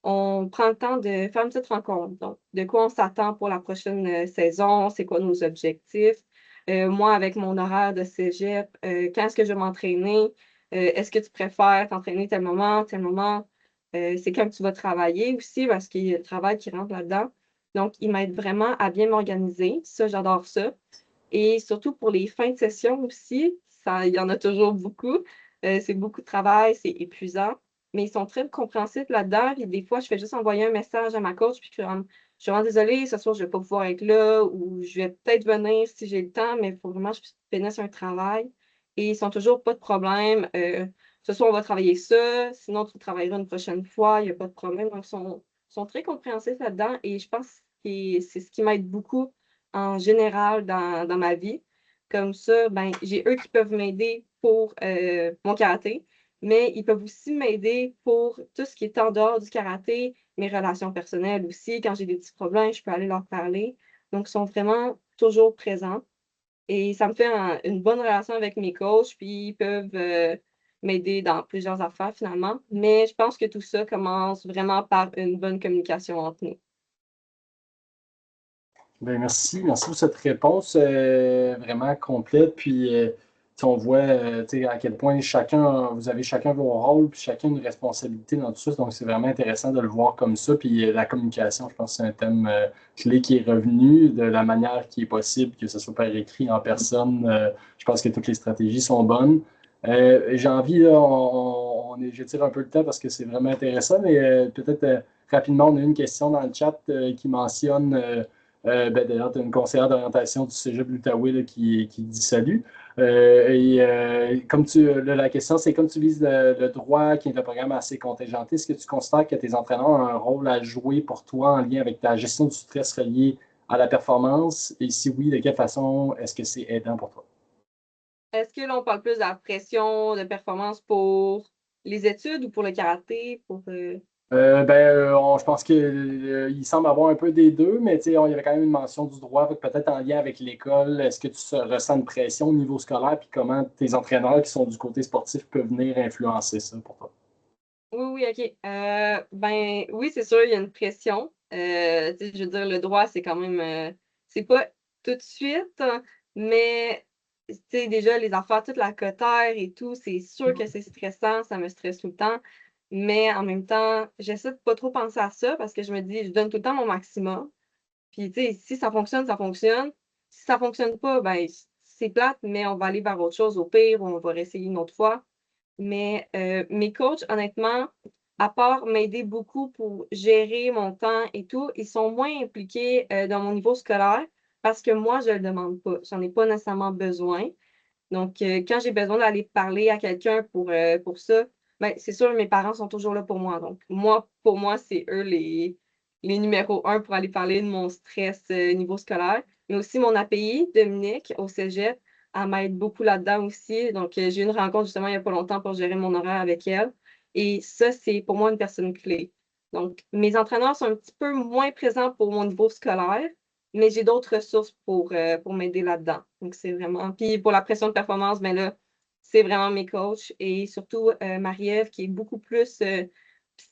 on prend le temps de faire une petite rencontre. Donc, de quoi on s'attend pour la prochaine saison, c'est quoi nos objectifs. Moi, avec mon horaire de cégep, quand est-ce que je vais m'entraîner? Est-ce que tu préfères t'entraîner tel moment, tel moment? C'est quand tu vas travailler aussi, parce qu'il y a le travail qui rentre là-dedans. Donc, ils m'aident vraiment à bien m'organiser. Ça, j'adore ça. Et surtout pour les fins de session aussi, ça, il y en a toujours beaucoup. C'est beaucoup de travail, c'est épuisant, mais ils sont très compréhensifs là-dedans. Puis des fois, je fais juste envoyer un message à ma coach, puis je suis vraiment désolée, ce soir, je ne vais pas pouvoir être là, ou je vais peut-être venir si j'ai le temps, mais il faut vraiment que je finisse un travail. Et ils sont toujours pas de problème. Ce soir, on va travailler ça, sinon tu travailleras une prochaine fois, il n'y a pas de problème. Donc, sont très compréhensifs là-dedans et je pense que c'est ce qui m'aide beaucoup en général dans ma vie. Comme ça, ben, j'ai eux qui peuvent m'aider pour mon karaté, mais ils peuvent aussi m'aider pour tout ce qui est en dehors du karaté, mes relations personnelles aussi. Quand j'ai des petits problèmes, je peux aller leur parler. Donc, ils sont vraiment toujours présents. Et ça me fait une bonne relation avec mes coachs, puis ils peuvent m'aider dans plusieurs affaires finalement. Mais je pense que tout ça commence vraiment par une bonne communication entre nous. Ben, merci pour cette réponse vraiment complète. Puis, on voit à quel point vous avez chacun vos rôles, puis chacun une responsabilité dans tout ça. Donc, c'est vraiment intéressant de le voir comme ça. Puis, la communication, je pense que c'est un thème clé qui est revenu de la manière qui est possible, que ce soit par écrit, en personne. Je pense que toutes les stratégies sont bonnes. J'ai envie, là, je tire un peu le temps parce que c'est vraiment intéressant, mais peut-être rapidement, on a une question dans le chat qui mentionne. Ben, d'ailleurs, tu as une conseillère d'orientation du Cégep de l'Outaouais qui dit salut. Comme la question, c'est comme tu vises le droit, qui est un programme assez contingenté, est-ce que tu considères que tes entraîneurs ont un rôle à jouer pour toi en lien avec ta gestion du stress relié à la performance? Et si oui, de quelle façon est-ce que c'est aidant pour toi? Est-ce que l'on parle plus de la pression de performance pour les études ou pour le karaté? Je pense qu'il semble avoir un peu des deux, mais il y avait quand même une mention du droit, peut-être en lien avec l'école. Est-ce que tu ressens une pression au niveau scolaire, puis comment tes entraîneurs qui sont du côté sportif peuvent venir influencer ça pour toi? Oui, oui, OK. Ben oui, c'est sûr, il y a une pression. Je veux dire, le droit, c'est quand même, c'est pas tout de suite, hein, mais déjà, les affaires, toute la cotère et tout, c'est sûr que c'est stressant, ça me stresse tout le temps. Mais en même temps, j'essaie de pas trop penser à ça parce que je me dis, je donne tout le temps mon maximum. Puis, si ça fonctionne, ça fonctionne. Si ça fonctionne pas, ben, c'est plate, mais on va aller vers autre chose au pire, ou on va réessayer une autre fois. Mais mes coachs, honnêtement, à part m'aider beaucoup pour gérer mon temps et tout, ils sont moins impliqués dans mon niveau scolaire parce que moi, je ne le demande pas. J'en ai pas nécessairement besoin. Donc, quand j'ai besoin d'aller parler à quelqu'un pour ça, ben, c'est sûr, mes parents sont toujours là pour moi. Donc, pour moi, c'est eux les numéros un pour aller parler de mon stress niveau scolaire. Mais aussi mon API, Dominique, au cégep, elle m'aide beaucoup là-dedans aussi. Donc, j'ai eu une rencontre justement il n'y a pas longtemps pour gérer mon horaire avec elle. Et ça, c'est pour moi une personne clé. Donc, mes entraîneurs sont un petit peu moins présents pour mon niveau scolaire, mais j'ai d'autres ressources pour m'aider là-dedans. Donc, c'est vraiment. Puis pour la pression de performance, ben là, c'est vraiment mes coachs et surtout Marie-Ève qui est beaucoup plus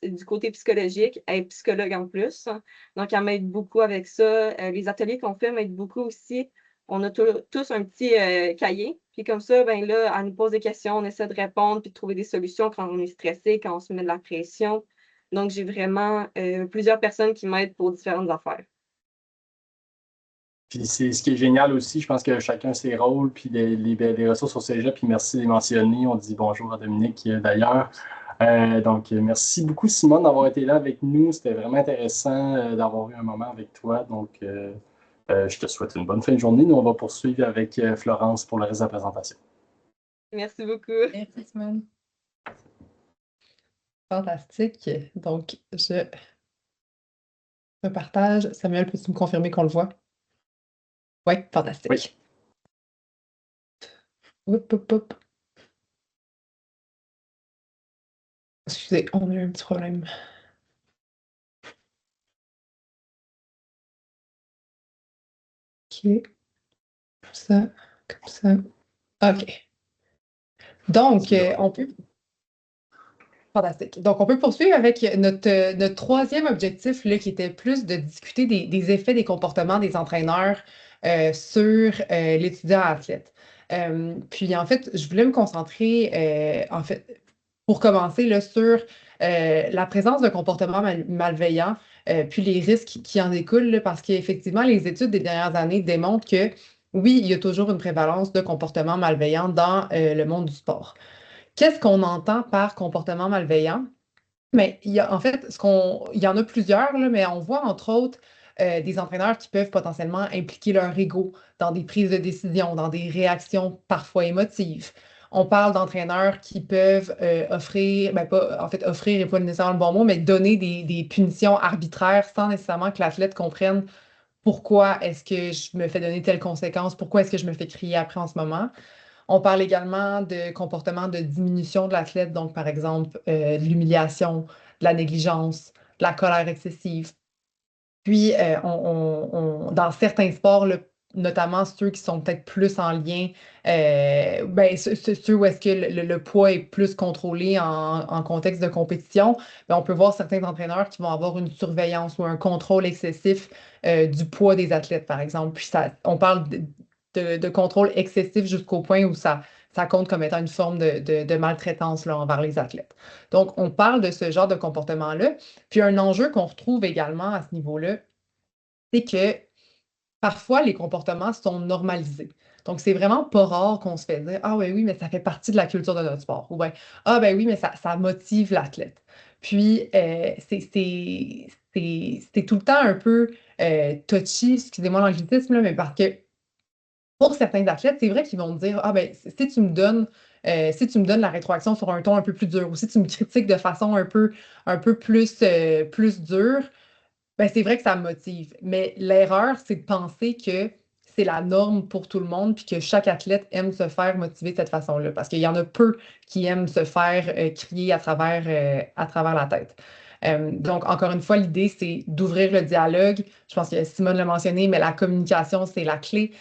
du côté psychologique. Elle est psychologue en plus. Donc, elle m'aide beaucoup avec ça. Les ateliers qu'on fait m'aident beaucoup aussi. On a tous un petit cahier. Puis comme ça, ben là, elle nous pose des questions, on essaie de répondre puis de trouver des solutions quand on est stressé, quand on se met de la pression. Donc, j'ai vraiment plusieurs personnes qui m'aident pour différentes affaires. Puis c'est ce qui est génial aussi, je pense que chacun ses rôles, puis les ressources au cégep, puis merci de les mentionner. On dit bonjour à Dominique d'ailleurs. Donc, merci beaucoup, Simone, d'avoir été là avec nous. C'était vraiment intéressant d'avoir eu un moment avec toi. Donc, je te souhaite une bonne fin de journée. Nous, on va poursuivre avec Florence pour le reste de la présentation. Merci beaucoup. Merci, Simone. Fantastique. Donc, je partage. Samuel, peux-tu me confirmer qu'on le voit? Oui, fantastique. Oui. Hop, hop, hop. Excusez, on a eu un petit problème. OK. Comme ça, comme ça. OK. Donc, on peut. Fantastique. Donc, on peut poursuivre avec notre troisième objectif, là, qui était plus de discuter des effets des comportements des entraîneurs sur l'étudiant athlète. Puis, en fait, je voulais me concentrer, en fait, pour commencer, là, sur la présence de comportements malveillants, puis les risques qui en découlent, là, parce qu'effectivement, les études des dernières années démontrent que, oui, il y a toujours une prévalence de comportements malveillants dans le monde du sport. Qu'est-ce qu'on entend par comportement malveillant? Mais il y a, en fait, il y en a plusieurs, là, mais on voit entre autres des entraîneurs qui peuvent potentiellement impliquer leur ego dans des prises de décision, dans des réactions parfois émotives. On parle d'entraîneurs qui peuvent offrir, ben pas, en fait, offrir n'est pas nécessairement le bon mot, mais donner des punitions arbitraires sans nécessairement que l'athlète comprenne pourquoi est-ce que je me fais donner telle conséquence, pourquoi est-ce que je me fais crier après en ce moment. On parle également de comportements de diminution de l'athlète, donc par exemple de l'humiliation, de la négligence, de la colère excessive. Puis, dans certains sports, là, notamment ceux qui sont peut-être plus en lien, ben, ceux où est-ce que le poids est plus contrôlé en contexte de compétition, ben, on peut voir certains entraîneurs qui vont avoir une surveillance ou un contrôle excessif du poids des athlètes, par exemple. Puis, on parle de contrôle excessif jusqu'au point où ça compte comme étant une forme de maltraitance là, envers les athlètes. Donc, on parle de ce genre de comportement-là. Puis un enjeu qu'on retrouve également à ce niveau-là, c'est que parfois les comportements sont normalisés. Donc, c'est vraiment pas rare qu'on se fait dire ah oui, oui, mais ça fait partie de la culture de notre sport. Ou bien ah ben oui, mais ça motive l'athlète. Puis, c'est tout le temps un peu touchy, excusez-moi l'anglicisme, là, mais parce que pour certains athlètes, c'est vrai qu'ils vont me dire ah ben si tu me donnes la rétroaction sur un ton un peu plus dur ou si tu me critiques de façon un peu plus dure, ben, c'est vrai que ça me motive. Mais l'erreur, c'est de penser que c'est la norme pour tout le monde puis que chaque athlète aime se faire motiver de cette façon-là. Parce qu'il y en a peu qui aiment se faire crier à travers la tête. Donc, encore une fois, l'idée, c'est d'ouvrir le dialogue. Je pense que Simone l'a mentionné, mais la communication, c'est la clé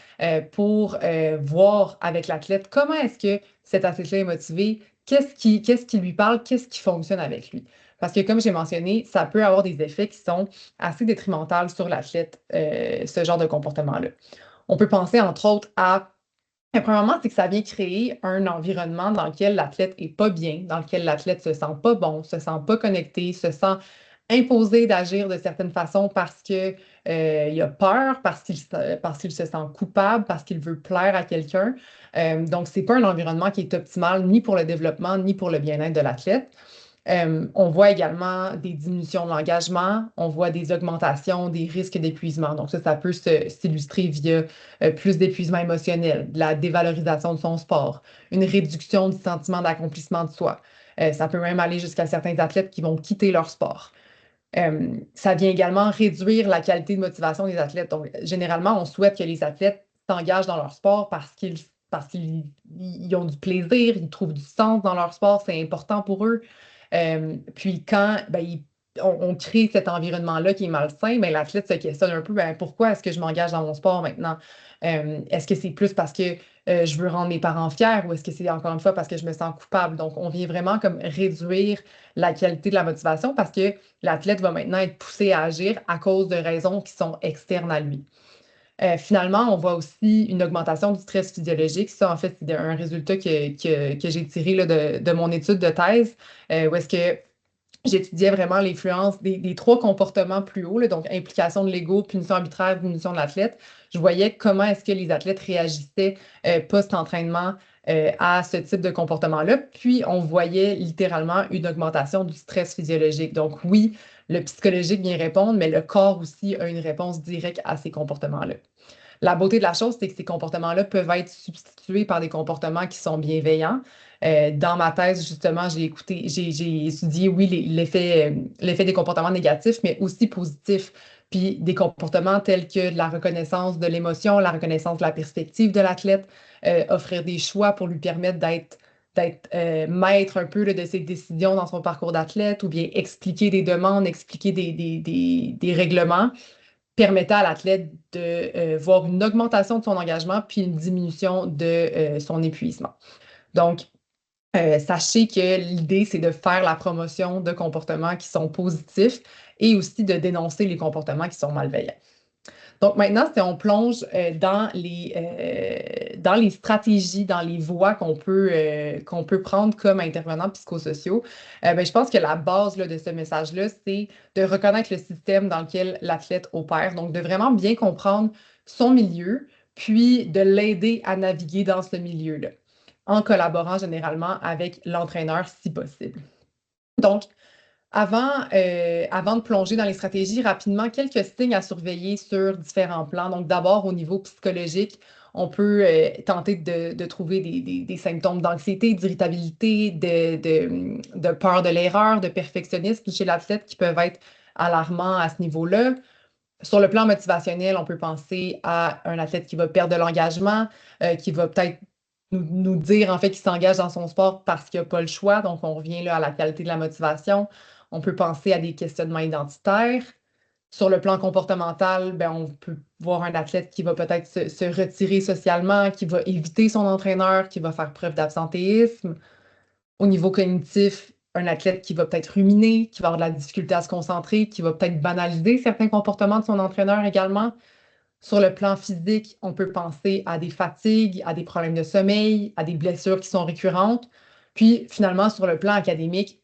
pour voir avec l'athlète comment est-ce que cet athlète-là est motivé, qu'est-ce qui lui parle, qu'est-ce qui fonctionne avec lui. Parce que, comme j'ai mentionné, ça peut avoir des effets qui sont assez détrimentales sur l'athlète, ce genre de comportement-là. On peut penser, entre autres, à premièrement, c'est que ça vient créer un environnement dans lequel l'athlète est pas bien, dans lequel l'athlète se sent pas bon, se sent pas connecté, se sent imposé d'agir de certaines façons parce que il a peur, parce qu'il se sent coupable, parce qu'il veut plaire à quelqu'un. Donc, c'est pas un environnement qui est optimal ni pour le développement ni pour le bien-être de l'athlète. On voit également des diminutions de l'engagement, on voit des augmentations des risques d'épuisement. Donc ça peut s'illustrer via plus d'épuisement émotionnel, de la dévalorisation de son sport, une réduction du sentiment d'accomplissement de soi. Ça peut même aller jusqu'à certains athlètes qui vont quitter leur sport. Ça vient également réduire la qualité de motivation des athlètes. Donc, généralement, on souhaite que les athlètes s'engagent dans leur sport parce qu'ils ont du plaisir, ils trouvent du sens dans leur sport, c'est important pour eux. Puis quand ben, on crée cet environnement-là qui est malsain, ben, l'athlète se questionne un peu, ben, pourquoi est-ce que je m'engage dans mon sport maintenant? Est-ce que c'est plus parce que je veux rendre mes parents fiers ou est-ce que c'est encore une fois parce que je me sens coupable? Donc, on vient vraiment comme réduire la qualité de la motivation parce que l'athlète va maintenant être poussé à agir à cause de raisons qui sont externes à lui. Finalement, on voit aussi une augmentation du stress physiologique. Ça, en fait, c'est un résultat que j'ai tiré là, de mon étude de thèse, où est-ce que j'étudiais vraiment l'influence des trois comportements plus hauts, là, donc implication de l'ego, punition arbitraire, diminution de l'athlète. Je voyais comment est-ce que les athlètes réagissaient post-entraînement à ce type de comportement-là. Puis, on voyait littéralement une augmentation du stress physiologique. Donc, oui, le psychologique vient répondre, mais le corps aussi a une réponse directe à ces comportements-là. La beauté de la chose, c'est que ces comportements-là peuvent être substitués par des comportements qui sont bienveillants. Dans ma thèse, justement, j'ai étudié, oui, l'effet des comportements négatifs, mais aussi positifs. Puis des comportements tels que la reconnaissance de l'émotion, la reconnaissance de la perspective de l'athlète, offrir des choix pour lui permettre d'être maître un peu là, de ses décisions dans son parcours d'athlète, ou bien expliquer des demandes, expliquer des règlements, permettait à l'athlète de voir une augmentation de son engagement puis une diminution de son épuisement. Donc, sachez que l'idée, c'est de faire la promotion de comportements qui sont positifs et aussi de dénoncer les comportements qui sont malveillants. Donc maintenant, si on plonge dans les stratégies, dans les voies qu'on peut prendre comme intervenants psychosociaux, je pense que la base là, de ce message-là, c'est de reconnaître le système dans lequel l'athlète opère, donc de vraiment bien comprendre son milieu, puis de l'aider à naviguer dans ce milieu-là, en collaborant généralement avec l'entraîneur si possible. Donc, avant de plonger dans les stratégies, rapidement, quelques signes à surveiller sur différents plans. Donc, d'abord, au niveau psychologique, on peut tenter de trouver des symptômes d'anxiété, d'irritabilité, de peur de l'erreur, de perfectionnisme chez l'athlète qui peuvent être alarmants à ce niveau-là. Sur le plan motivationnel, on peut penser à un athlète qui va perdre de l'engagement, qui va peut-être nous dire en fait qu'il s'engage dans son sport parce qu'il n'a pas le choix. Donc, on revient là à la qualité de la motivation. On peut penser à des questionnements identitaires. Sur le plan comportemental, on peut voir un athlète qui va peut-être se retirer socialement, qui va éviter son entraîneur, qui va faire preuve d'absentéisme. Au niveau cognitif, un athlète qui va peut-être ruminer, qui va avoir de la difficulté à se concentrer, qui va peut-être banaliser certains comportements de son entraîneur également. Sur le plan physique, on peut penser à des fatigues, à des problèmes de sommeil, à des blessures qui sont récurrentes. Puis finalement, sur le plan académique,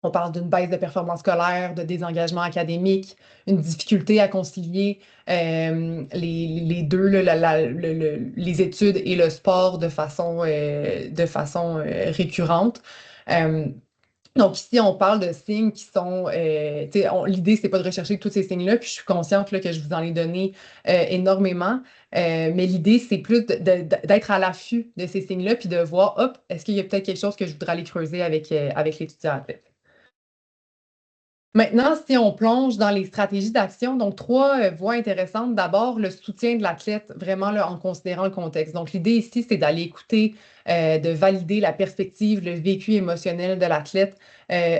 on parle d'une baisse de performance scolaire, de désengagement académique, une difficulté à concilier les deux, les études et le sport de façon récurrente. Donc ici, on parle de signes qui sont, l'idée, c'est pas de rechercher tous ces signes-là, puis je suis consciente là, que je vous en ai donné énormément, mais l'idée, c'est plus d'être à l'affût de ces signes-là, puis de voir, hop, est-ce qu'il y a peut-être quelque chose que je voudrais aller creuser avec l'étudiant athlète. Maintenant, si on plonge dans les stratégies d'action, donc 3 voies intéressantes. D'abord, le soutien de l'athlète, vraiment là, en considérant le contexte. Donc, l'idée ici, c'est d'aller écouter, de valider la perspective, le vécu émotionnel de l'athlète,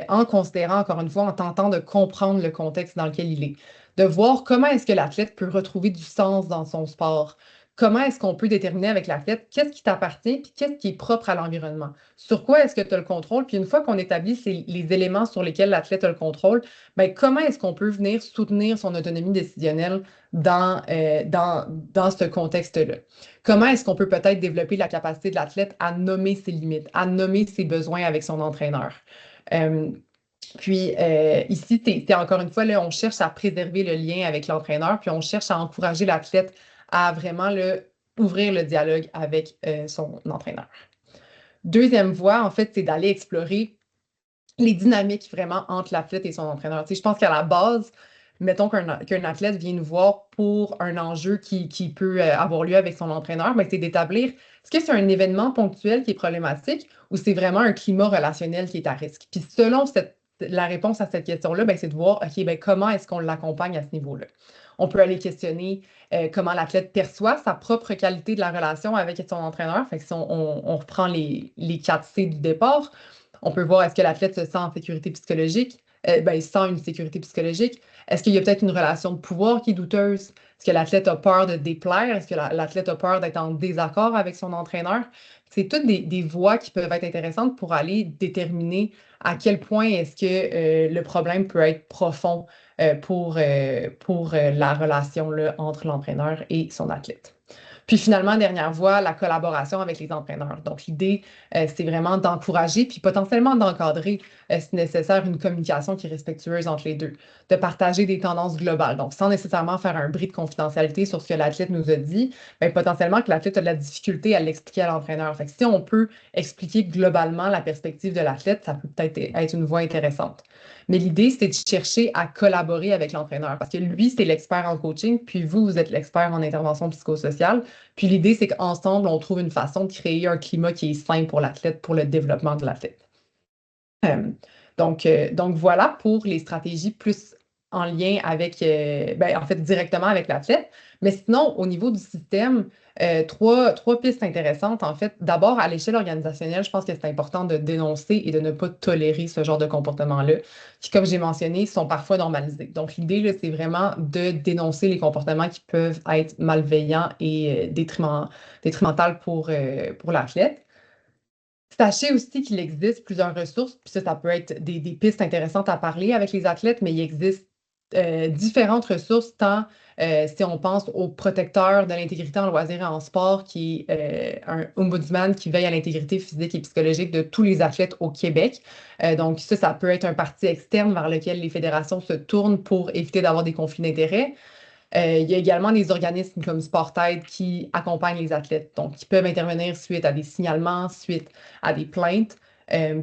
en considérant, encore une fois, en tentant de comprendre le contexte dans lequel il est. De voir comment est-ce que l'athlète peut retrouver du sens dans son sport. Comment est-ce qu'on peut déterminer avec l'athlète qu'est-ce qui t'appartient puis qu'est-ce qui est propre à l'environnement? Sur quoi est-ce que tu as le contrôle? Puis une fois qu'on établit les éléments sur lesquels l'athlète a le contrôle, comment est-ce qu'on peut venir soutenir son autonomie décisionnelle dans ce contexte-là? Comment est-ce qu'on peut peut-être développer la capacité de l'athlète à nommer ses limites, à nommer ses besoins avec son entraîneur? Puis ici, c'est encore une fois, là, on cherche à préserver le lien avec l'entraîneur, puis on cherche à encourager l'athlète à vraiment ouvrir le dialogue avec son entraîneur. Deuxième voie, en fait, c'est d'aller explorer les dynamiques vraiment entre l'athlète et son entraîneur. Je pense qu'à la base, mettons qu'un athlète vient nous voir pour un enjeu qui peut avoir lieu avec son entraîneur, c'est d'établir, est-ce que c'est un événement ponctuel qui est problématique ou c'est vraiment un climat relationnel qui est à risque? Puis selon la réponse à cette question-là, c'est de voir, OK, comment est-ce qu'on l'accompagne à ce niveau-là? On peut aller questionner comment l'athlète perçoit sa propre qualité de la relation avec son entraîneur. Fait que si on reprend les 4 C du départ, on peut voir est-ce que l'athlète se sent en sécurité psychologique, il sent une sécurité psychologique. Est-ce qu'il y a peut-être une relation de pouvoir qui est douteuse? Est-ce que l'athlète a peur de déplaire? Est-ce que l'athlète a peur d'être en désaccord avec son entraîneur? C'est toutes des voies qui peuvent être intéressantes pour aller déterminer à quel point est-ce que le problème peut être profond pour la relation là, entre l'entraîneur et son athlète. Puis finalement, dernière voie, la collaboration avec les entraîneurs. Donc l'idée, c'est vraiment d'encourager, puis potentiellement d'encadrer, si nécessaire, une communication qui est respectueuse entre les deux, de partager des tendances globales. Donc sans nécessairement faire un bris de confidentialité sur ce que l'athlète nous a dit, bien, potentiellement que l'athlète a de la difficulté à l'expliquer à l'entraîneur. Fait que si on peut expliquer globalement la perspective de l'athlète, ça peut peut-être être une voie intéressante. Mais l'idée, c'est de chercher à collaborer avec l'entraîneur parce que lui, c'est l'expert en coaching, puis vous, vous êtes l'expert en intervention psychosociale. Puis l'idée, c'est qu'ensemble, on trouve une façon de créer un climat qui est sain pour l'athlète, pour le développement de l'athlète. Donc voilà pour les stratégies plus en lien avec, ben, en fait, directement avec l'athlète. Mais sinon, au niveau du système, trois pistes intéressantes, en fait. D'abord, à l'échelle organisationnelle, je pense que c'est important de dénoncer et de ne pas tolérer ce genre de comportement-là, qui, comme j'ai mentionné, sont parfois normalisés. Donc, l'idée, là, c'est vraiment de dénoncer les comportements qui peuvent être malveillants et détrimentaux pour l'athlète. Sachez aussi qu'il existe plusieurs ressources, puis ça peut être des pistes intéressantes à parler avec les athlètes, mais il existe différentes ressources, tant si on pense au protecteur de l'intégrité en loisirs et en sport, qui est un ombudsman qui veille à l'intégrité physique et psychologique de tous les athlètes au Québec. Donc ça peut être un parti externe vers lequel les fédérations se tournent pour éviter d'avoir des conflits d'intérêts. Il y a également des organismes comme SportAid qui accompagnent les athlètes, donc qui peuvent intervenir suite à des signalements, suite à des plaintes,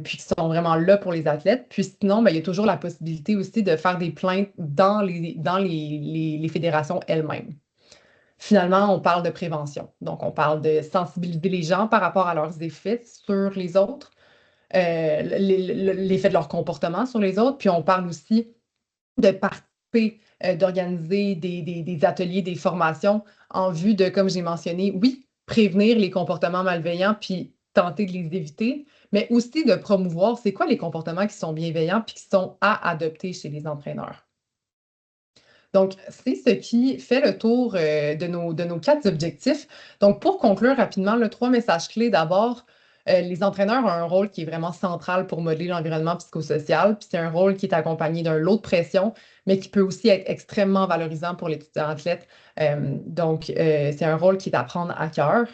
puis qui sont vraiment là pour les athlètes. Puis sinon, ben, il y a toujours la possibilité aussi de faire des plaintes dans les fédérations elles-mêmes. Finalement, on parle de prévention. Donc, on parle de sensibiliser les gens par rapport à leurs effets sur les autres, l'effet de leur comportement sur les autres. Puis on parle aussi de participer, d'organiser des ateliers, des formations en vue de, comme j'ai mentionné, oui, prévenir les comportements malveillants puis tenter de les éviter, mais aussi de promouvoir c'est quoi les comportements qui sont bienveillants puis qui sont à adopter chez les entraîneurs. Donc, c'est ce qui fait le tour de nos quatre objectifs. Donc, pour conclure rapidement, le trois messages clés. D'abord, les entraîneurs ont un rôle qui est vraiment central pour modeler l'environnement psychosocial. Puis c'est un rôle qui est accompagné d'un lot de pression, mais qui peut aussi être extrêmement valorisant pour l'étudiant athlète. C'est un rôle qui est à prendre à cœur.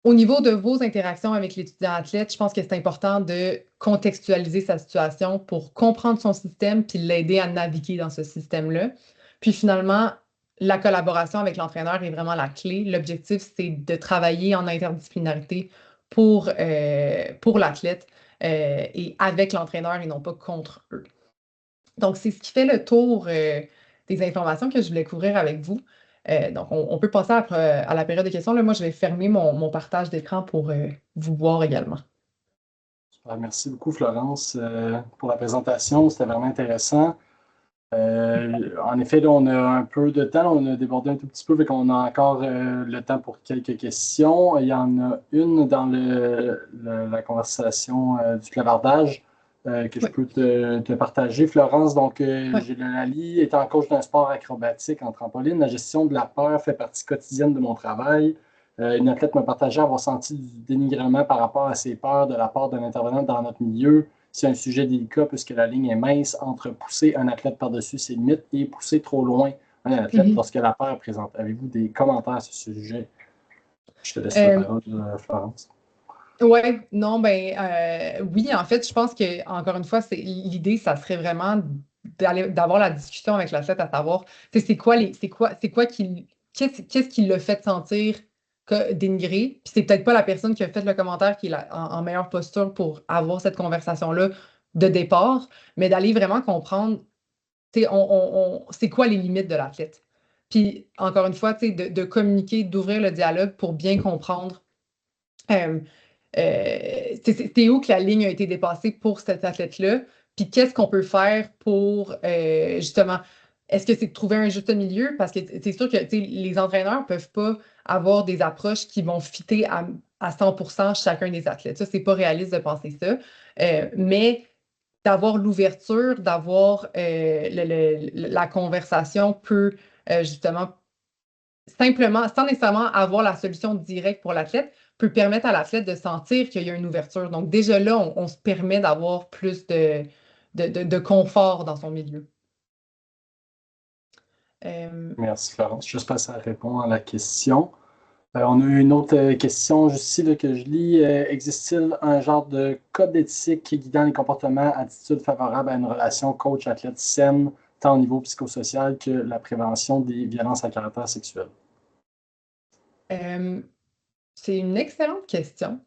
Au niveau de vos interactions avec l'étudiant athlète, je pense que c'est important de contextualiser sa situation pour comprendre son système puis l'aider à naviguer dans ce système-là. Puis finalement, la collaboration avec l'entraîneur est vraiment la clé. L'objectif, c'est de travailler en interdisciplinarité pour l'athlète et avec l'entraîneur et non pas contre eux. Donc, c'est ce qui fait le tour des informations que je voulais couvrir avec vous. Donc, on peut passer à la période de questions. Là, moi, je vais fermer mon partage d'écran pour vous voir également. Merci beaucoup, Florence, pour la présentation. C'était vraiment intéressant. En effet, là, on a un peu de temps. On a débordé un tout petit peu, mais qu'on a encore le temps pour quelques questions. Il y en a une dans la conversation du clavardage que je peux te partager, Florence. Donc, Gilles Lally, étant coach d'un sport acrobatique en trampoline, la gestion de la peur fait partie quotidienne de mon travail. Une athlète m'a partagé avoir senti du dénigrement par rapport à ses peurs de la part d'un intervenant dans notre milieu. C'est un sujet délicat puisque la ligne est mince entre pousser un athlète par-dessus ses limites et pousser trop loin un athlète lorsque la peur est présente. Avez-vous des commentaires à ce sujet? Je te laisse la parole, Florence. Oui, non, oui, en fait, je pense que, encore une fois, l'idée, ça serait vraiment d'avoir la discussion avec l'athlète à savoir, qu'est-ce qui l'a fait sentir dénigré, puis c'est peut-être pas la personne qui a fait le commentaire qui est en meilleure posture pour avoir cette conversation-là de départ, mais d'aller vraiment comprendre, c'est quoi les limites de l'athlète. Puis, encore une fois, de communiquer, d'ouvrir le dialogue pour bien comprendre c'est où que la ligne a été dépassée pour cet athlète-là, puis qu'est-ce qu'on peut faire pour justement, est-ce que c'est de trouver un juste milieu? Parce que c'est sûr que les entraîneurs ne peuvent pas avoir des approches qui vont fitter à 100% chacun des athlètes. Ça, c'est pas réaliste de penser ça. Mais d'avoir l'ouverture, d'avoir la conversation peut justement simplement, sans nécessairement avoir la solution directe pour l'athlète, peut permettre à l'athlète de sentir qu'il y a une ouverture. Donc, déjà là, on se permet d'avoir plus de confort dans son milieu. Merci, Florence. J'espère que ça répond à la question. On a une autre question juste ici là, que je lis. Existe-t-il un genre de code d'éthique guidant les comportements, attitudes favorables à une relation coach-athlète saine, tant au niveau psychosocial que la prévention des violences à caractère sexuel? Euh, c'est une excellente question.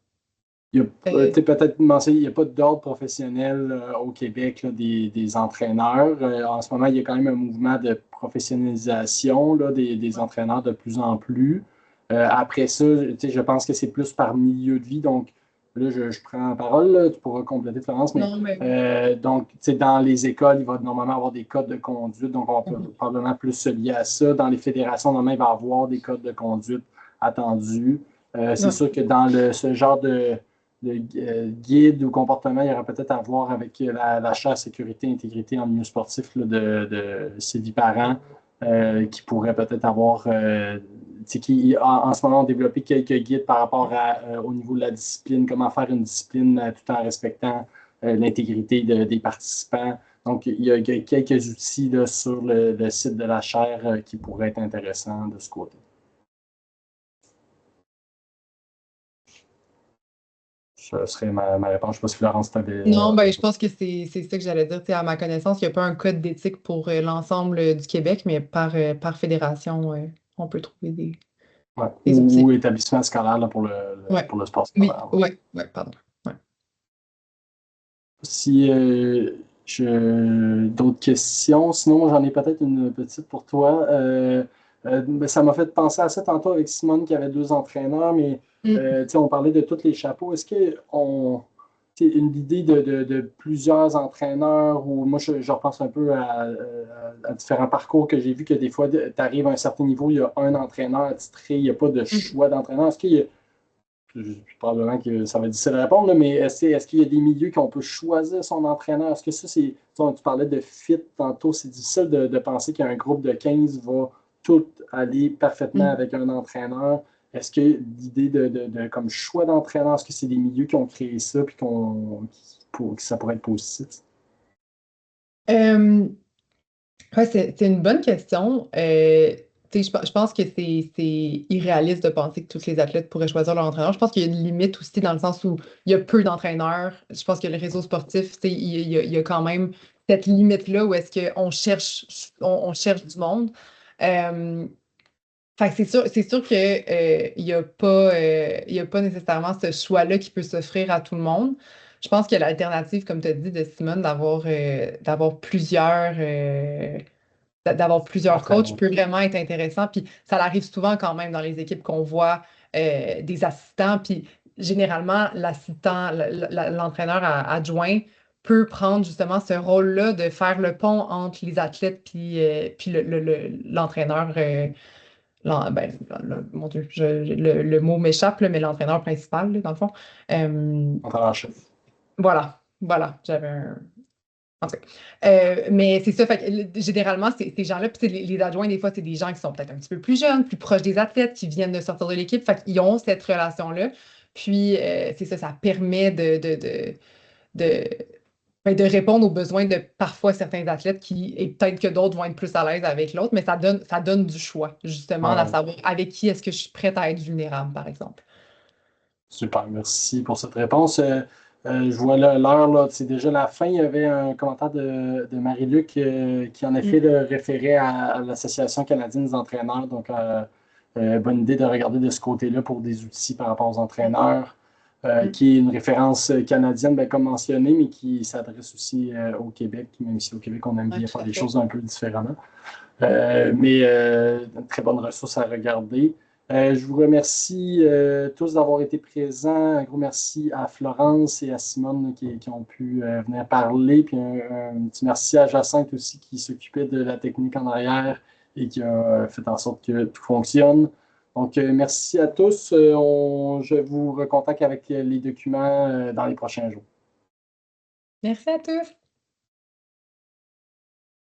Il y a Euh, peut-être mentionné, il n'y a pas d'ordre professionnel au Québec là, des entraîneurs. En ce moment, il y a quand même un mouvement de professionnalisation là, des entraîneurs de plus en plus. Après ça, je pense que c'est plus par milieu de vie. Donc, là, je prends la parole, là, tu pourras compléter, Florence, mais non, mais donc, dans les écoles, il va normalement avoir des codes de conduite. Donc, on peut probablement plus se lier à ça. Dans les fédérations, normalement, il va y avoir des codes de conduite attendus. C'est ouais. sûr que dans ce genre de guide ou comportement, il y aura peut-être à voir avec la chaire sécurité intégrité en milieu sportif là, de Sylvie Parent, qui pourrait peut-être avoir, qui en ce moment ont développé quelques guides par rapport au niveau de la discipline, comment faire une discipline tout en respectant l'intégrité des participants. Donc, il y a quelques outils là, sur le site de la chaire qui pourraient être intéressants de ce côté. Ça serait ma réponse. Je ne sais pas si Florence t'avait. Non, ben, je pense que c'est ça que j'allais dire. Tu sais, à ma connaissance, il n'y a pas un code d'éthique pour l'ensemble du Québec, mais par fédération, on peut trouver Ouais. des Ou outils. établissement scolaire là, Ouais. pour le sport Oui, scolaire. ouais, pardon. Ouais. Si d'autres questions, sinon j'en ai peut-être une petite pour toi. Ben, ça m'a fait penser à ça tantôt avec Simone qui avait deux entraîneurs, mais Mm. on parlait de tous les chapeaux. Est-ce qu'on l'idée de plusieurs entraîneurs ou moi je repense un peu à différents parcours que j'ai vu que des fois tu arrives à un certain niveau, il y a un entraîneur attitré, il n'y a pas de Mm. choix d'entraîneur. Est-ce qu'il y a probablement que ça va être difficile à répondre, là, mais est-ce qu'il y a des milieux qu'on peut choisir son entraîneur? Est-ce que ça, c'est. Tu parlais de fit tantôt, c'est difficile de penser qu'un groupe de 15 va tout aller parfaitement Mm. avec un entraîneur. Est-ce que l'idée comme choix d'entraîneur, est-ce que c'est des milieux qui ont créé ça puis que ça pourrait être positif? Euh, ouais, c'est une bonne question. Tu sais, je pense que c'est irréaliste de penser que tous les athlètes pourraient choisir leur entraîneur. Je pense qu'il y a une limite aussi dans le sens où il y a peu d'entraîneurs. Je pense que le réseau sportif, tu sais, il y a quand même cette limite-là où est-ce qu'on cherche du monde. Euh, Fait que c'est sûr que, il y a pas nécessairement ce choix-là qui peut s'offrir à tout le monde. Je pense que l'alternative, comme tu as dit, de Simone, d'avoir plusieurs coachs Entraîneur. peut vraiment être intéressant. Puis ça arrive souvent quand même dans les équipes qu'on voit des assistants. Puis généralement, l'entraîneur adjoint peut prendre justement ce rôle-là de faire le pont entre les athlètes puis l'entraîneur. Ben, mon Dieu, le mot m'échappe, là, mais l'entraîneur principal, là, dans le fond. Entraîneur-chef. Voilà, j'avais un. En tout cas. Mais c'est ça, fait que, généralement, ces gens-là, puis les adjoints, des fois, c'est des gens qui sont peut-être un petit peu plus jeunes, plus proches des athlètes, qui viennent de sortir de l'équipe, fait qu'ils ont cette relation-là. Puis, c'est ça, ça permet de, de répondre aux besoins de parfois certains athlètes et peut-être que d'autres vont être plus à l'aise avec l'autre, mais ça donne du choix, justement, à Ouais. savoir avec qui est-ce que je suis prête à être vulnérable, par exemple. Super, merci pour cette réponse. Je vois l'heure, là, c'est déjà la fin. Il y avait un commentaire de Marie-Luc qui, en effet, Mm. le référait à l'Association canadienne des entraîneurs. Donc, bonne idée de regarder de ce côté-là pour des outils par rapport aux entraîneurs, Mm. qui est une référence canadienne, ben, comme mentionné, mais qui s'adresse aussi au Québec, même si au Québec, on aime Ouais, bien tout faire à les fait. choses un peu différemment. Mais une très bonne ressource à regarder. Je vous remercie tous d'avoir été présents. Un gros merci à Florence et à Simone qui ont pu venir parler. Puis un petit merci à Jacinthe aussi qui s'occupait de la technique en arrière et qui a fait en sorte que tout fonctionne. Donc, merci à tous. Je vous recontacte avec les documents dans les prochains jours. Merci à tous.